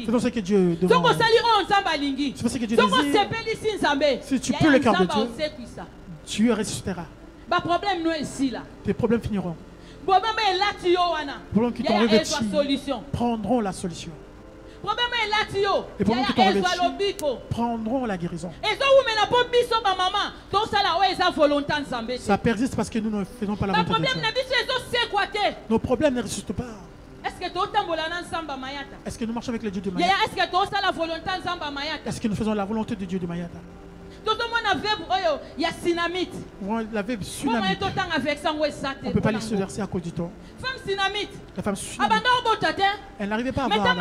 Faisons ce que Dieu demande. C'est ce que Dieu désire. Si tu peux le cœur de Dieu, Dieu ressuscitera. Tes problèmes finiront. Les problèmes qui t'ont revêti prendront la solution. Les problèmes qui t'ont revêti prendront la guérison. Ça persiste parce que nous ne faisons pas la volonté de Dieu. Nos problèmes ne ressuscitent pas. Est-ce que nous marchons avec le Dieu de Mayat? Est-ce que nous faisons la volonté de Dieu de Mayat? La Bible tsunamite. On ne peut pas lire ce verset à cause du temps. La femme tsunamite. Elle n'arrivait pas à voir.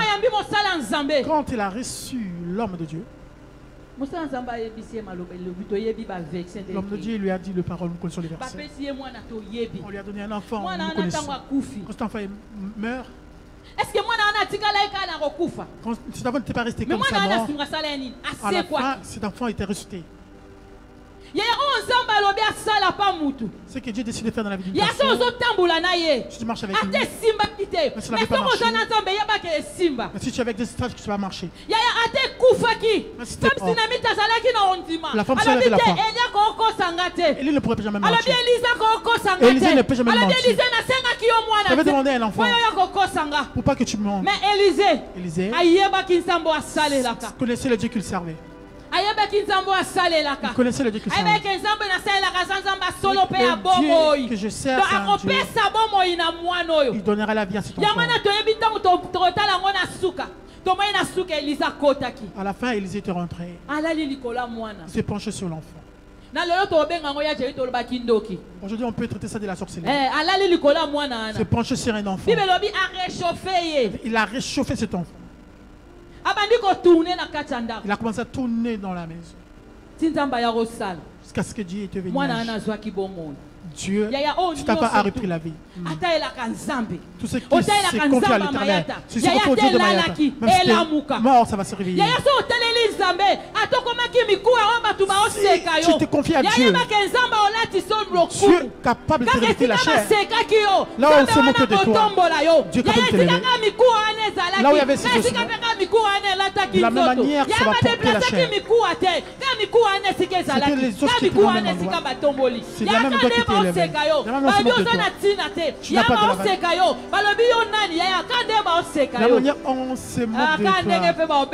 Quand elle a reçu l'homme de Dieu, L'homme de Dieu lui a dit les paroles, nous connaissons les versets. On lui a donné un enfant, nous connaissons. Quand cet enfant meurt, est-ce que moi quand cet enfant n'était pas resté comme ça mort, à la fin, cet enfant était ressuscité. Ce que Dieu décide de faire dans la vie d'une personne, si tu marches avec lui, mais si tu n'avais pas marché, mais si tu es avec des stages que tu vas marcher, mais si tu es mort, la femme se lève la foi. Élie ne pourrait jamais mentir. Élisée ne peut jamais mentir. Je vais demander à un enfant pour pas que tu mentes. Mais Élisée connaissait le Dieu qu'il servait. Il connaissait le Dieu qu'il servait. Le Dieu que je sers, il donnera la vie à cet enfant. À la fin, Élisée était rentré. Il s'est penché sur l'enfant. Aujourd'hui, on peut traiter ça de la sorcellerie. Il s'est penché sur un enfant. Il a réchauffé cet enfant. Il a commencé à tourner dans la maison. Jusqu'à ce que Dieu était venu. Dieu, tu t'as pas repris la vie. Tout ce qui s'est confié à l'éternel, c'est ce qu'on Dieu de Mayata. Même si tu es mort, ça va se réveiller. Si tu te confies à Dieu, Dieu est capable de te réveiller la chair. Là où on se moque de toi, Dieu est capable de te lever. Là où il y avait ces ossements, de la même manière, ça va porter la chair. C'était les os qui étaient dans le même endroit. C'est de la même doigt qui était élevé. De la même manière, on se moque de toi. Tu n'as pas de la valeur. De la manière, on se moque de toi.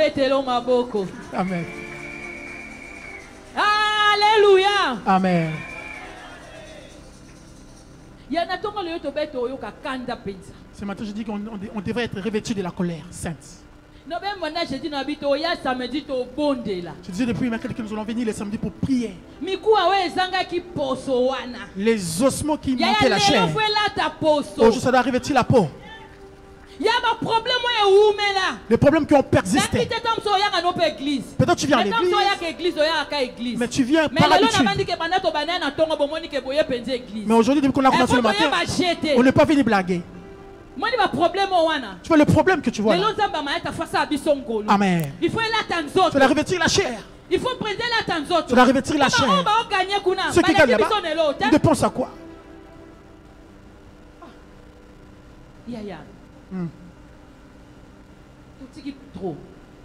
Amen. Alléluia. Amen. Ce matin, je dis qu'on devrait être revêtu de la colère sainte. Je disais depuis mercredi que nous allons venir le samedi pour prier. Les ossements qui manquaient la chair, aujourd'hui ça doit revêtir la peau. Les problèmes qui ont persisté. Peut-être tu viens à l'église, mais tu viens par l'habitude. Mais aujourd'hui, depuis qu'on a commencé le matin, on n'est pas venu blaguer. Tu vois le problème que tu vois là. Amen. Tu dois revêtir la chair. Il faut prendre la tanzoto. Tu dois revêtir la chair. Ceux qui gagnent là-bas, ils dépensent à quoi?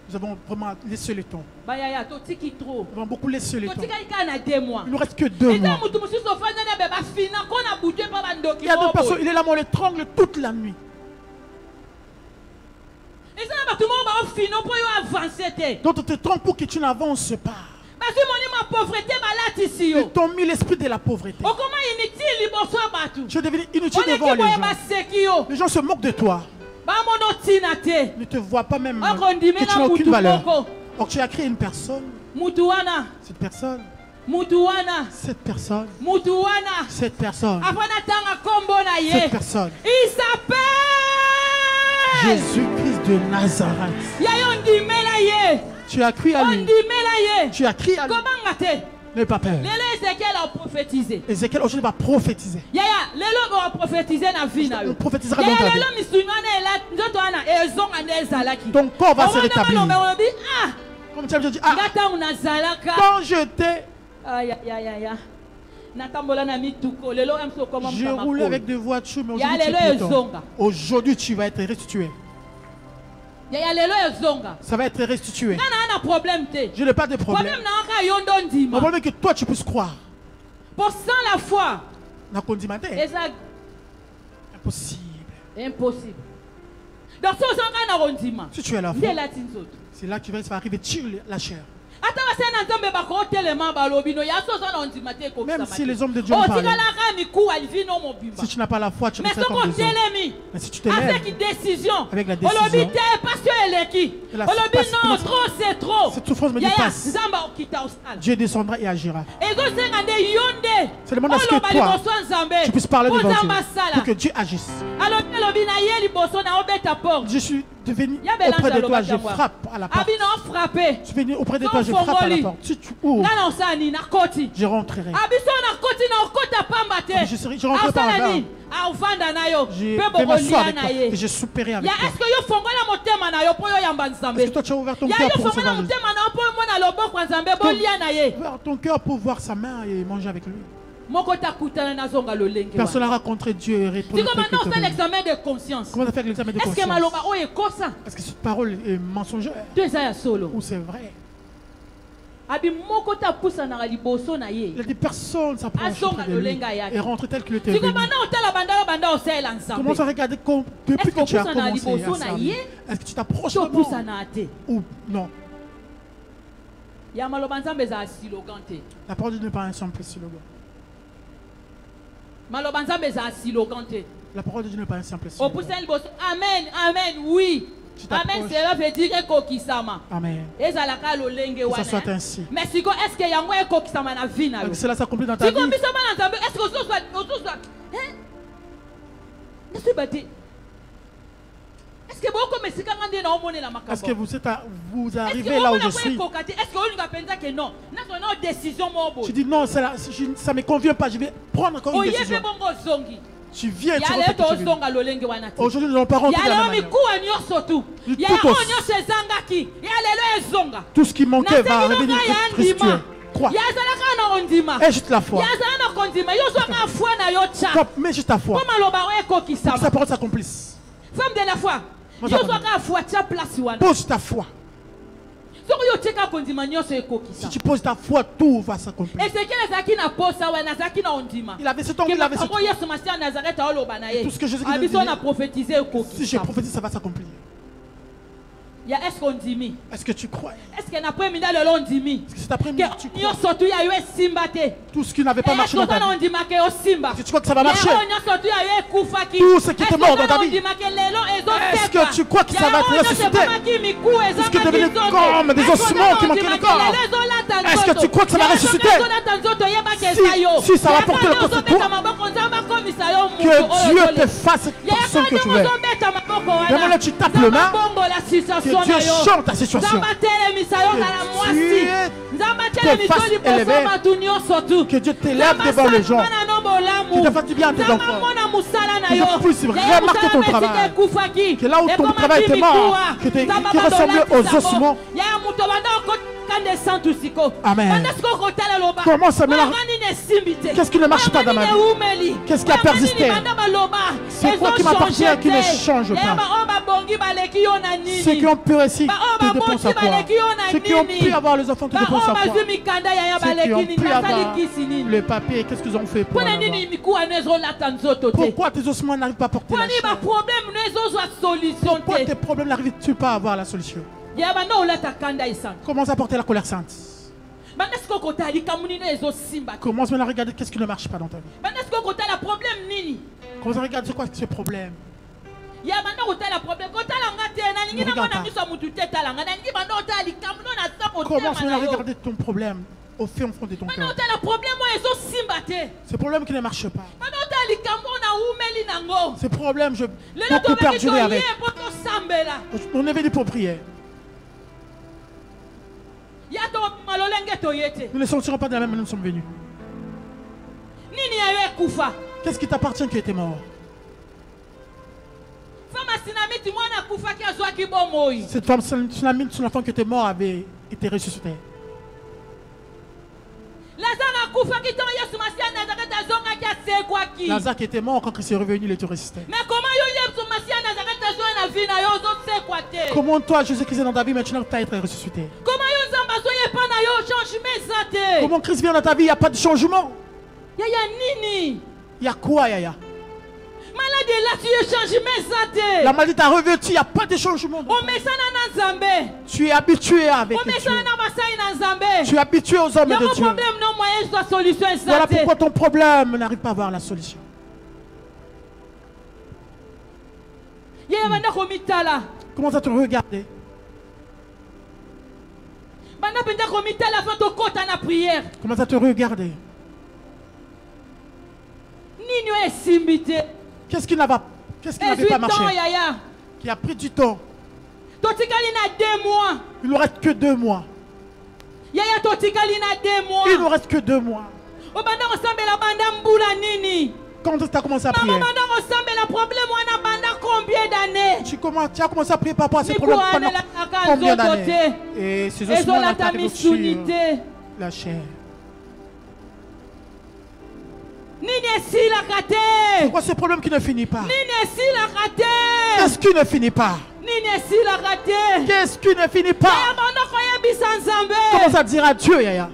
Nous avons vraiment laissé le temps. Nous avons beaucoup laissé le temps. Il nous reste que 2 mois. Il y a 2 personnes, il est là, on l'étrangle toute la nuit. D'autres te trompent pour que tu n'avances pas. Ils t'ont mis l'esprit de la pauvreté. Tu es devenu inutile devant les gens. Les gens se moquent de toi. Ils ne te voient pas même que tu n'as aucune valeur. Or tu as créé une personne. Cette personne. Cette personne. Cette personne. Cette personne. Il s'appelle Jésus-Christ de Nazareth. Tu as cru à lui. Tu as crié à lui. N'aie pas peur. Ézéchiel aujourd'hui va prophétiser. On prophétisera dans ta vie. Ton corps va se rétablir. Comme tu as dit, quand je t'ai... Je roulais avec des voitures, mais aujourd'hui tu vas être restitué. Ça va être restitué. Je n'ai pas de problème. Le problème est que toi tu puisses croire. Pour sans la foi, impossible. Donc si tu es la foi, c'est là que tu vas arriver sur la chair. Même si les hommes de Dieu parlent, si tu n'as pas la foi, tu ne seras comme des hommes. Mais si tu te lèves avec la décision, cette souffrance me dépasse, Dieu descendra et agira. C'est le monde à ce que toi, tu puisses parler devant Dieu pour que Dieu agisse. Je suis devenu auprès de toi, je frappe à la porte. Je suis venu auprès de toi, je frappe à la porte. Si tu ouvres, je rentrerai. Je rentrerai par là. Je vais m'asseoir avec toi et je souperai avec toi. Est-ce que toi tu as ouvert ton cœur pour recevoir ton cœur pour voir sa main et manger avec lui? Personne n'a rencontré Dieu et répondu. Maintenant, on fait l'examen de conscience. Comment on fait l'examen de conscience? Est-ce que cette parole est mensongère ou c'est vrai? Il y a des personnes s'approchent de lui et rentrent tel qu'il était venu. Commence à regarder depuis que tu as commencé à servir. Est-ce que tu t'approches de moi ou non? La parole de Dieu n'est pas un simple slogan. La parole de Dieu n'est pas un simple slogan. Amen, amen, oui. Amen, cela veut dire que amen. Que ça soit ainsi. Mais est-ce que y a cela s'accomplit dans ta vie? Est-ce que vous arrivez là où je suis? Tu dis non, ça ne me convient pas, je vais prendre encore une décision. Tu viens, tu refais. Aujourd'hui, nous n'allons pas rentrer dans la manière. Tout ce qui manquait va revenir restituer. Crois. Et juste la foi. Mais juste ta foi. Pour que sa parole s'accomplisse. Femme de la foi. Pose ta foi. Si tu poses ta foi, tout va s'accomplir. Il avait ce temps, il avait ce temps. Tout ce que Jésus a dit, si je prophétise, ça va s'accomplir. Est-ce que tu crois? Est-ce que cet après-midi tu crois? Tout ce qui n'avait pas marché dans ta vie, est-ce que tu crois que ça va marcher? Tout ce qui était mort dans ta vie, est-ce que tu crois que ça va te ressusciter? Est-ce que tu es devenu comme des ossements qui manquaient le corps? Est-ce que tu crois que ça va ressusciter? Si ça va porter le côté pour que Dieu te fasse cette personne que tu veux. Demande-le, tu tapes le main. Que Dieu chante ta situation. Que Dieu te fasse élever. Que Dieu t'élève devant les gens. Que te fasse du bien à tes enfants. Que Dieu puisse remarquer ton travail. Que là où ton travail était mort, qui ressemblait aux ossements. Amen. Commence à mélanger. Qu'est-ce qui ne marche pas dans ma vie? Qu'est-ce qui a persisté? C'est quoi qui m'appartient qui ne change pas? Ceux qui ont pu réussir te dépensent à quoi? Ceux qui ont pu avoir les enfants te dépensent à quoi? Ceux qui ont pu avoir le papier, qu'est-ce qu'ils ont fait pour l'avoir? Pourquoi tes ossements n'arrivent pas à porter la chair? Pourquoi tes problèmes n'arrivent-ils pas à avoir la solution? Commence à porter la colère sainte. Commence maintenant à regarder qu'est-ce qui ne marche pas dans ta vie. Commence à regarder c'est quoi ce problème. Commence maintenant à regarder ton problème au fond de ton cœur. Ce problème qui ne marche pas. Ce problème, je peux perdurer avec. On est venu pour prier. Nous ne sortirons pas de la même manière nous sommes venus. Qu'est-ce qui t'appartient qui était mort? Cette femme tsunamite, son enfant qui était mort avait été ressuscité. Lazare qui était mort quand il est revenu, il était ressuscité. Comment toi, Jésus-Christ est dans ta vie, maintenant tu as été ressuscité? Comment Christ vient dans ta vie, il n'y a pas de changement? Il y a quoi, Yaya? La maladie t'a revêtu, il n'y a pas de changement. Tu es habitué avec Dieu. Tu es habitué aux hommes de Dieu. Voilà pourquoi ton problème n'arrive pas à avoir la solution. Commence à te regarder. Commence à te regarder. Qu'est-ce Qu'est-ce qui n'avait pas marché? Qui a pris du temps. Il ne reste que 2 mois. Il ne reste que 2 mois. Quand tu as commencé à prier? Tu as commencé à prier par rapport à ces problèmes pendant combien d'années? Et ces ossements ont atterri sur la chair. Pourquoi ce problème qui ne finit pas? Qu'est-ce qui ne finit pas? Qu'est-ce qui ne finit pas? Commence à dire à Dieu, Yaya.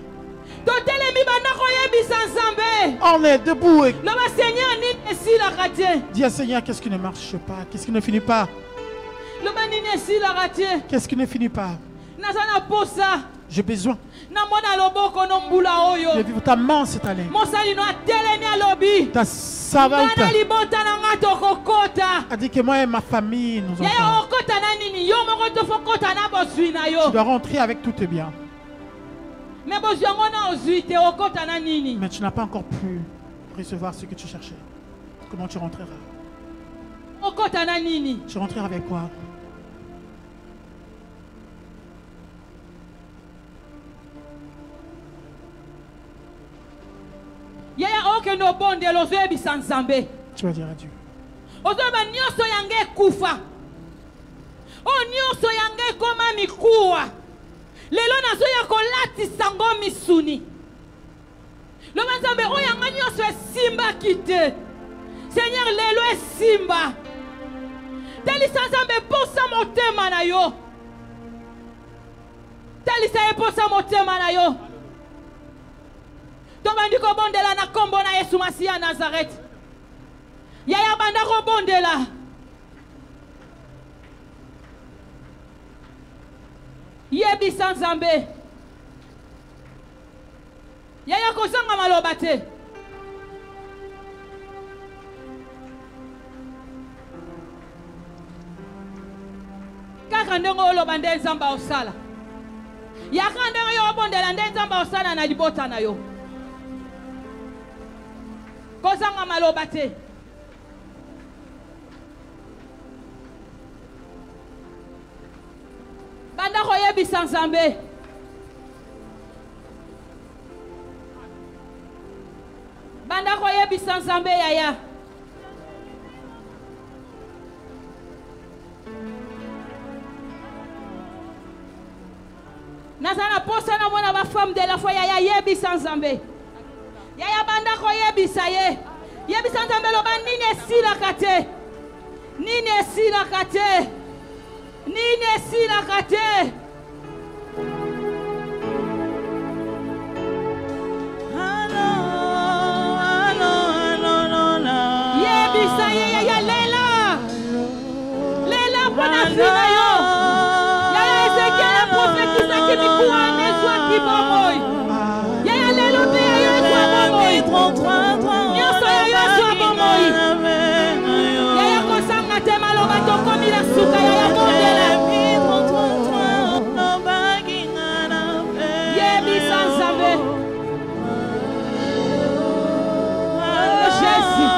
On est debout et dis à Seigneur, qu'est-ce qui ne marche pas? Qu'est-ce qui ne finit pas? Qu'est-ce qui ne finit pas? J'ai besoin de vivre ta main cette année. Ta servante a dit que moi et ma famille nous entendons. Tu dois rentrer avec tout tes biens. Mais tu n'as pas encore pu recevoir ce que tu cherchais. Comment tu rentreras? Tu rentreras avec quoi? Tu vas dire à Dieu. Lelo nazo ya kolati sango misuni. Le manzambe oyanga nyoso simba kite. Seigneur lelo e simba. Tali sanzambe posa motema na yo. Tali sa posa motema na yo. Tobandi ko bondela na kombo na Yesu Masia Nazareth. Yaya banda ko bondela. Yebi sans Zambé. Yaya kozanga maloba te. Kaka ndongo oloba nde Nzamba osala. Yaka ndongo yo bondela nde Nzamba osala na libota na yo. Kozanga maloba te. Banda koyebi sans Zambé. Banda koyebi sans Zambé yaya. Nazana posa na mona ba femme de la foi yaya yebi sans Zambé. Yaya banda koyebi saye. Yebi sans Zambé lo ba nine sila kate. Nine sila kate. Nine sila kate. Bona fina yo. Yaya Ezekiel prophétisa ki mikuane zwa ki bomoy. Yaya lelo pe yo zwa bomoy. Nyoso yo zwa bomoy. Yaya kosanga te maloba to komila suka yaya bondela. Yebi sans Zambé. Jésus.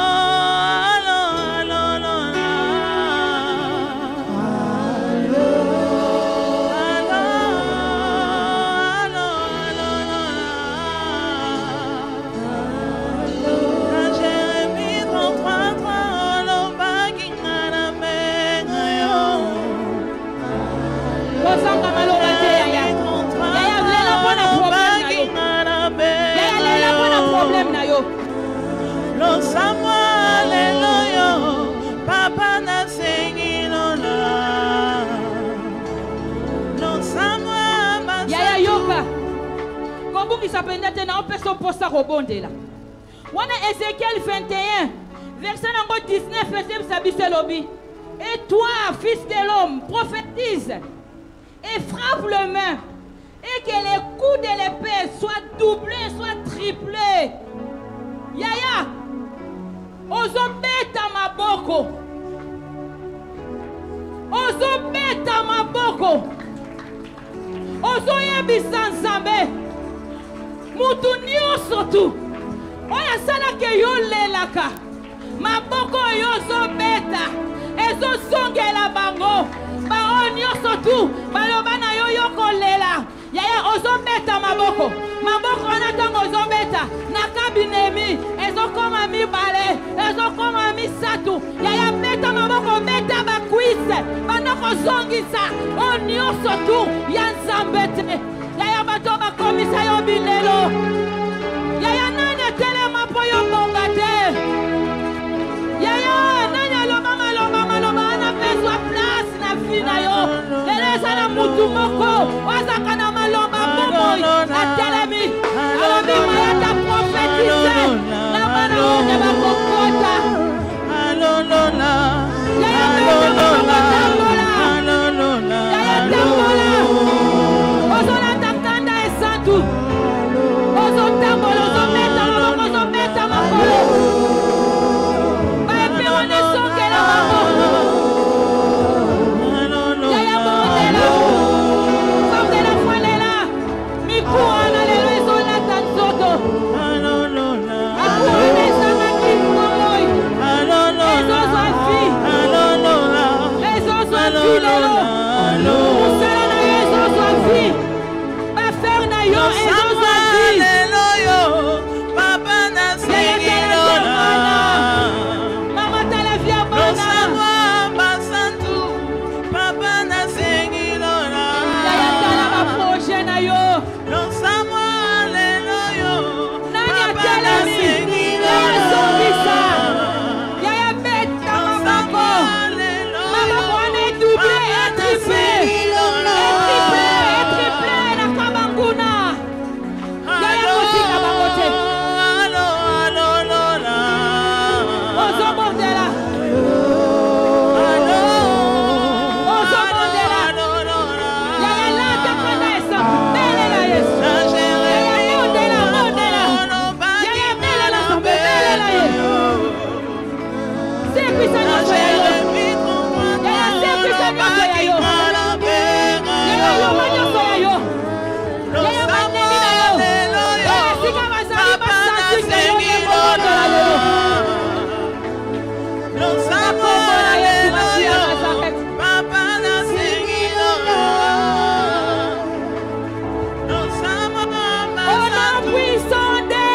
Papa na sengilola. Yaya yoka. Kobuki sapendete na opeso posta kobondela. Wana Ezekiel 21 verset nango 19 verset sabise lobi. Et toi, fils de l'homme, prophétise et frappe le main et que les coups de l'épée soient doublés, soient triplés. Yaya, ozobeta maboko. Ozobeta maboko. Ozoyebisa Nzambe. Mutu nyonso tu. Oya sala ke yo lelaka. maboko yozo beta ezo songela bango bao nyonso tu baloba na yo yokolela yaya ozobeta maboko wana ntango ozobeta na kabinemi ezokoma mibale ezokoma misatu yaya beta maboko beta bakwise banda kozongisa o nyonso tu ya nzambe te yaya bato bakomisa yo bilelo yaya nani etelema mpo yo bonga te yaya nani aloba maloba ana bezwa place na vi na yo lelo eza na mutu moko wazaka na maloba bomoi atelemi alobi mayata profetize na bana oyo bakokota yaya tambola yaya tambola ozolanda kanda esantu ozotambola ozometa maboko ozometa makolo baepe wana esongela bango yaya bondela fondela fwalela miku wana lelo ezolata nzoto miku wana ezangaki ngoloi ezozwa vi ezozwa vi lelo mosala na yo ezozwa vi bafere na yo ezozwa vi mama tala vi ya bana yaya tala baproje na yo nani atelemi yaya zongisa yaya beta maboko wana edouble etriple na kabanguna yaya kotika bango te ozobondela yaya lata kanda esa belela yesu yaya mondela yaya belela sambe belela yesu sepisa nyonso ya yo yaya sepisa nyonso ya yo yaya yoma nyonso ya yo yaya banemi na yo yaya sika bazali basansi na yo yebondela lelo nakombola yesu masi ya nazareth au nom puissant de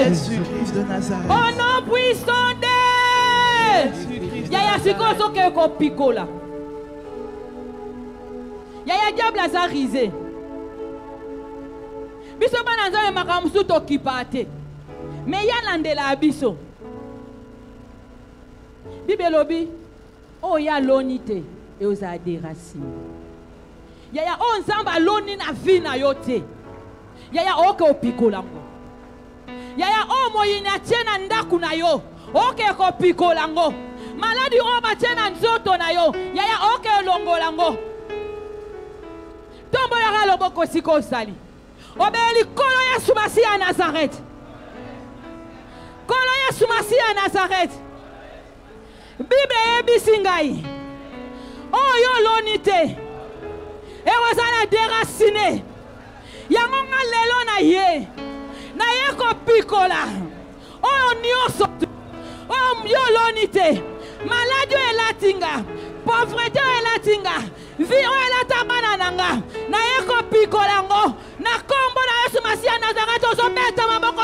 Jésus-Christ de Nazareth. au nom puissant de yaya sikoyo soki ekopikola yaya diable aza rise biso bana nzambe makambo mosusu tokipa te me ya landela ya biso bible elobi oyo ya loni te eozala deracine yaya oyo nzambe aloni na vi na yo te yaya oke opikola ngo yaya oyo moyini atie na ndako na yo oke kopikola ngo maladi oyo batie na nzoto na yo yaya oke elongola ngo tombolaka loboko sika osali obeyeli kolo yesu masi ya nazareth kolo yesu masi ya nazareth bible eyebisi ngai oyo oloni te ewazala deracine yango nga lelo na ye naye kopikola oyo nyonso oyo yo oloni te maladi oyo elati nga pauvreté oyo elati nga vi oyo elata bana na nga naye kopikola ngo na kombo na yesu masi ya nazareth ozobeta maboko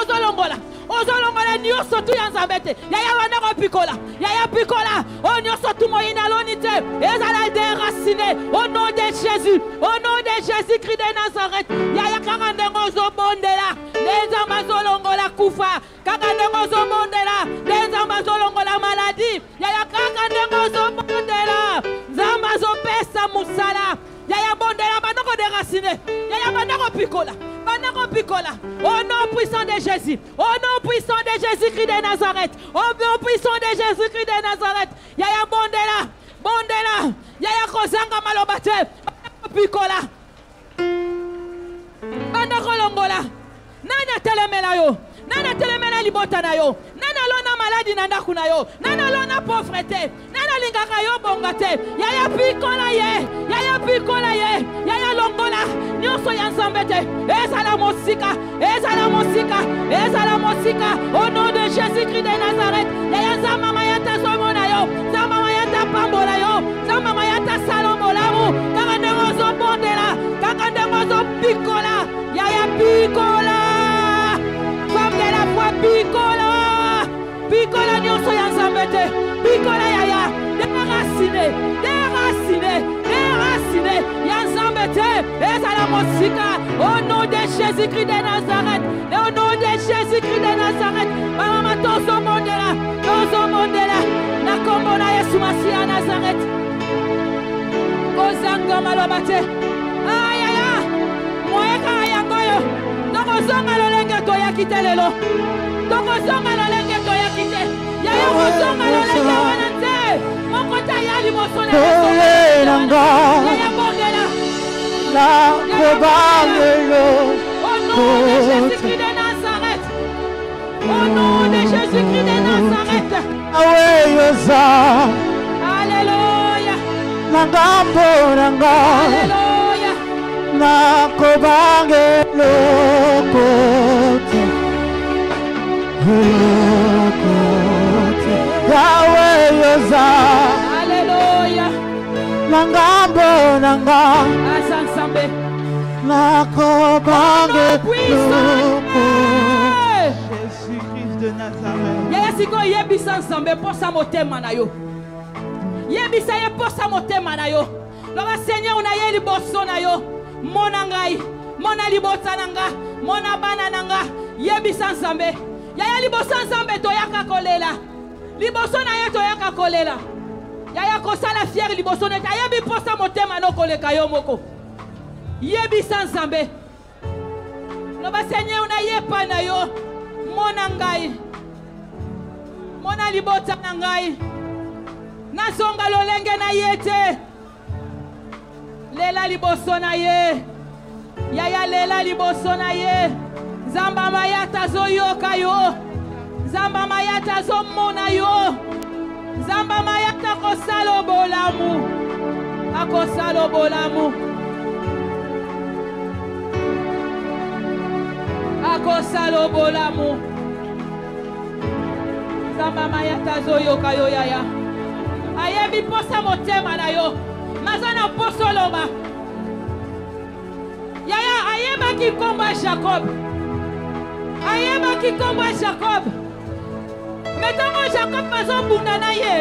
ozolongola nyonso tu ya nzambe te yaya wana kopikola yaya pikola oyo nyonso tu moyini aloni te ezala deracine au nom de jésus christ de nazareth yaya kaka ndenge ozobondela nde nzambe azolongola kufa kaka ndenge ozobondela nde nzambe azolongola maladi yaya kaka ndenge ozobondela nzambe azopesa mosala yaya bondela bandako deracine yaya bandako pikola au nom puissant de Jésus au nom puissant de Jésus Christ de Nazareth au nom puissant de Jésus Christ de Nazareth yaya bondela yaya kozanga maloba te bandako pikola bandako longola nani atelemela yo nani atelemela libota na yo nani alona maladi na ndako na yo nani alona pauvreté nani alingaka yo bonga te yaya pikola ye yaya longola nyonso ya nzambe Au nom de Jésus-Christ de Nazareth, Yaya Zama Mayata Somonayo, Zama Mayata Pambolayo, Zama Mayata Salomolamu, Kakandemozo Bondela, Kakandemozo Picola, Yaya Picola, femme de la foi Picola, Picola Nyoso Yanzambete, Picola Yaya, déraciné, Yanzambete, Esalamosika, au nom de Jésus-Christ de Nazareth, au nom de Jésus-Christ de Nazareth, Mama Tozo Mondela, na Kombona Yesu Masia Nazareth, Kozanga Malobate, Ayaya, Moeka Yangoyo, Tokozonga Lolenge Toya Kitelelo, Tokozonga Lolenge Toya Kite, Yaya Kozonga Lolenge Wanante, Mokota Yali Mosona, Yaya Mondela, La Kobangelo, au nom de Jésus-Christ de Nazareth, au nom de Jésus-Christ de Nazareth. Alléluia. Alléluia. Nakobangelo kote. Yahweh yoza. Alléluia. Nangambo nanga. Asansambe. Nakobangelo. Jésus-Christ de Nazareth. Yaya siko yebisa nsambe posa motema na yo. Yebisa ye posa motema na yo. Loba Seigneur na ye liboso na yo. Mona ngai, mona libota nanga, mona bana nanga. Yebisa nsambe. Yaya liboso nsambe toyaka kolela. Liboso na ye toyaka kolela. Yaya kosala fier liboso na ye. Yebi posa motema no koleka yo moko. Yebisa nsambe. Loba Seigneur na ye pa na yo. Mona ngai. Mona libota na ngai. Nasonga lolenge na yete. Lela liboso na ye. Yaya lela liboso na ye. Zamba mayata zo yoka yo. Zamba mayata zo mona yo. Zamba mayata kosalo bolamu. Akosalo bolamu. Akosalo bolamu. Zamba mayata zo yoka yo yaya. Ayebi posa motema na yo. Mazana poso loba. Yaya ayeba ki komba Jacob. Ayeba ki komba Jacob. Metango Jacob mazo bunda na ye.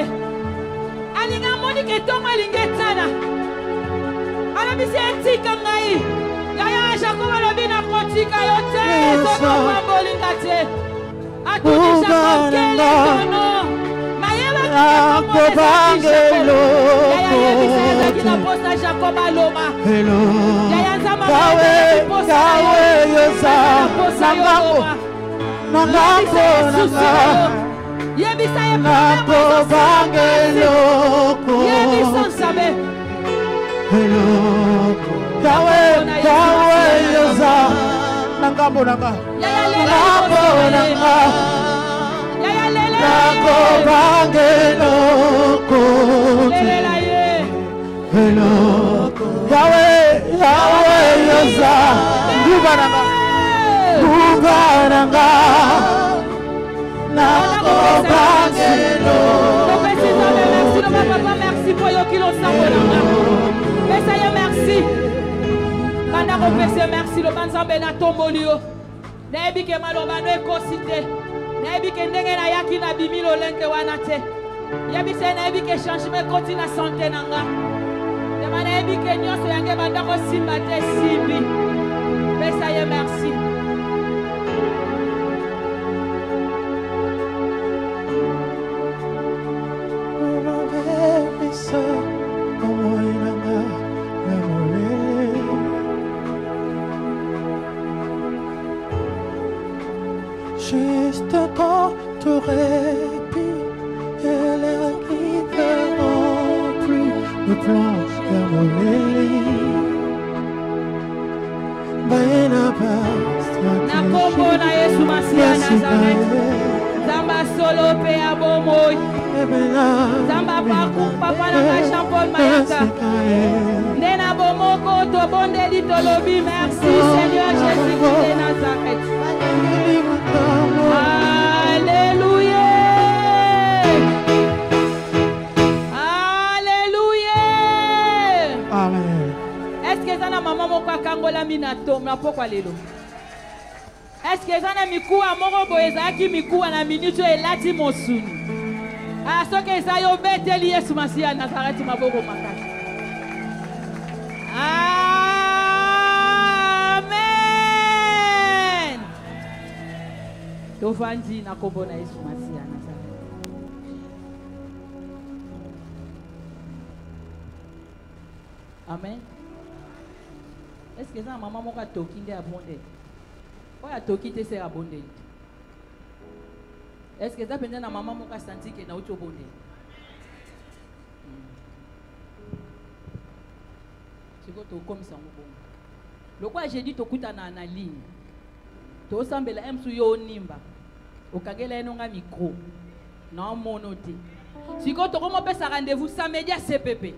Alinga moni ke tonga lingetana. Alabisi etika ngai. Yaya Jacob alobi na kotika yo te. Sono pambolinga te. Atuni Jacob kele tono. Mayeba ki komba Jacob. Yaya yebisa ezaki na posa Jacob aloba. Hello. Yaya nzama Yahweh yoza. Nangambo. Nangambo nanga. Yebisa ye Nakobangelo kote. Yebisa nsabe. Hello. Yahweh yoza. Nangambo nanga. Yaya lela Nangambo nanga. Yaya lela Nakobangelo kote. lela ye. Hello. Yahweh yoza. Ngubaranga. Ngubaranga. Nakobangelo. Merci pour yo kilo sambolanga. Messaya merci. Banda kopese merci lo banzambe na tombolio. Nebi ke maloba no ekosite. Nebi ke ndenge na yaki na bimilo lenke wana te. Yebi se nebi ke changement continue santé nanga. Dema nebi ke nyoso yange banda ko simba te simbi. Messaya merci. Juste quand t'aurais pu, elle n'arriveront plus de planche na kombo na Yesu Masia Nazareth. Zamba solo pe abomoy. Zamba paku papa na Jean Paul Mayaka. Nena bomo Merci Seigneur Jésus-Christ de Nazareth. Alléluia. Alléluia. Amen. Est-ce que ça na maman moko kangola minato na pokwa lelo? Est-ce que ça na mikuwa moko boyeza ki mikuwa na minute elati mosuni? Ah soke ça yo beteli Yesu Masia Nazareth maboko makasi. Amen. Tovandi na kombo na Yesu Masia Nazareth. Amen. Est-ce que ça maman moka toki nde abonde? Oya toki te se abonde. Est-ce que ça pende na maman moka santi ke na uto bonde? To komisa ngobongo. Lokwa j'ai dit tokuta na ligne. To sambela emsu yo nimba. Okagela enonga micro. Na monote. Siko to komo pesa rendez-vous samedi à CPP.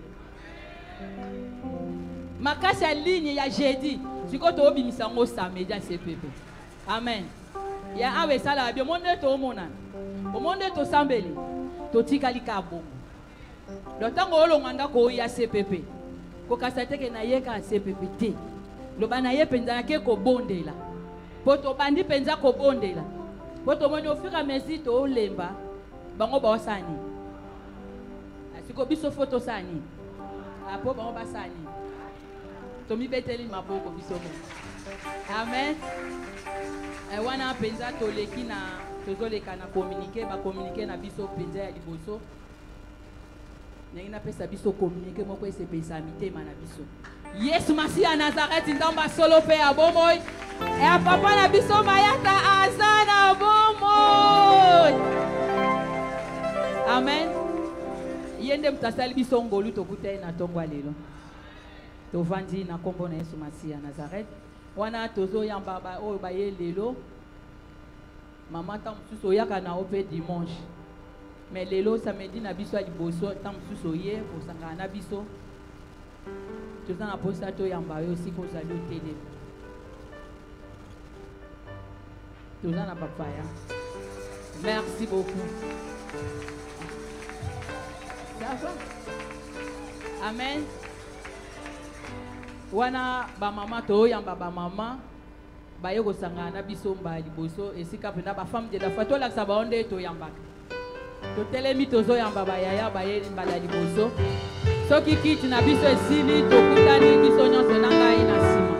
Makasi ya ligne ya jeudi. Siko to obimisa ngo samedi à CPP. Amen. Ya awe sala bien monde to mona. O monde to sambeli. To tikali ka bongo. Le tango olonganda ko ya CPP. Kokasateke na yeka CPPT. Loba na ye penza ke ko bondela. Poto bandi penza ko bondela. Poto moni ofika mesi to lemba. Bango ba wasani. Asiko biso photo sani. Apo bango basani. To mi beteli maboko biso mo. Amen. Wana penza to leki na tozoleka na communiquer ba communiquer na biso penza ya liboso. Nengina pesa biso communiquer moko ese pesa mitema na biso. Yesu Masia Nazareth ndamba solo pe abomoy. E a papa na biso mayata azana abomoy. Amen. Yende mtasali biso ngolu tokuta na tongwa lelo. Tovandi na kombo na Yesu Masia Nazareth. Wana tozo yamba ba o ba ye lelo. Mama ta msuso yaka na ope dimanche. Mais lelo samedi na biso liboso tam suso ye ko sanga na biso to na posta to yamba yo si ko za tele to na papa ya. Merci beaucoup. Amen. Wana ba mama to yamba ba mama ba yo ko sanga na biso mba liboso esika penda ba femme de la fato la sa ba onde to yamba. To telemi tozo yamba bayaya baye mbala liboso soki kiti na biso esili tokutani biso nyonso na ngai na sima.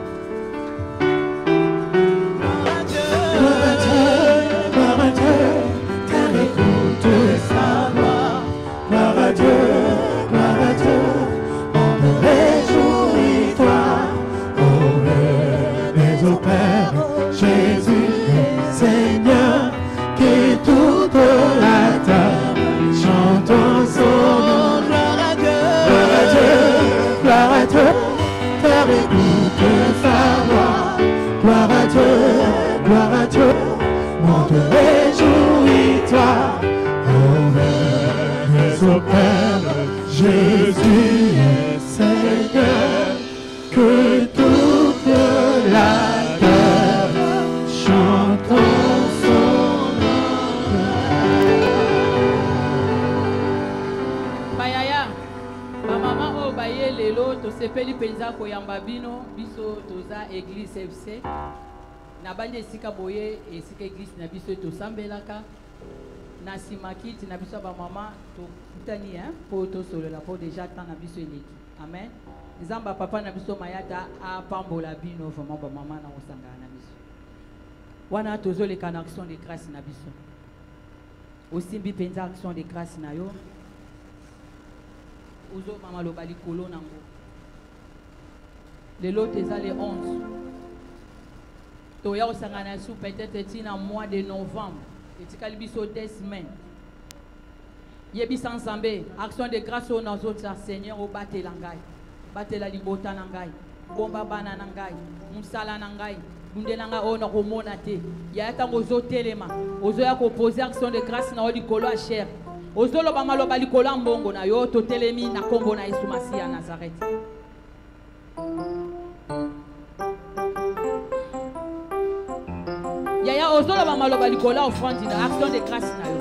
Gloire à Dieu, monde réjouis-toi, honneur au Père, Jésus est Seigneur, que toute la terre chante son nom. Bayaya, ma maman o baye lelo to sepeli penza ko yamba bino biso toza église FC. Na bande esika boye esika église na biso to sambelaka na simakiti na biso ba mama to kutani po to solo la po déjà tant na biso eleki. Amen. Nzamba papa na biso mayata a pambola bino vraiment ba mama na osanga na biso. Wana tozoleka na action de grâce na biso. Osimbi penza action de grâce na yo. Ozo mama lo bali kolo nango. Le lot eza le 11. Toya osangana sous peut-être tina mois de novembre. Etikali biso 2 semaines. Yebi sans zambé, action de grâce aux autres Seigneur au batela ngai. Batela libota na ngai. Bomba bana na ngai. Musala na ngai. Bunde na ngai ona komona te. Ya tango zotelema. Ozo ya ko poser action de grâce na likolo a cher. Ozo lo ba maloba likolo mbongo na yo to telemi na kombo na Yesu Masia Nazareth. Yaya ozolo ba maloba likola offrande na action de grâce na yo.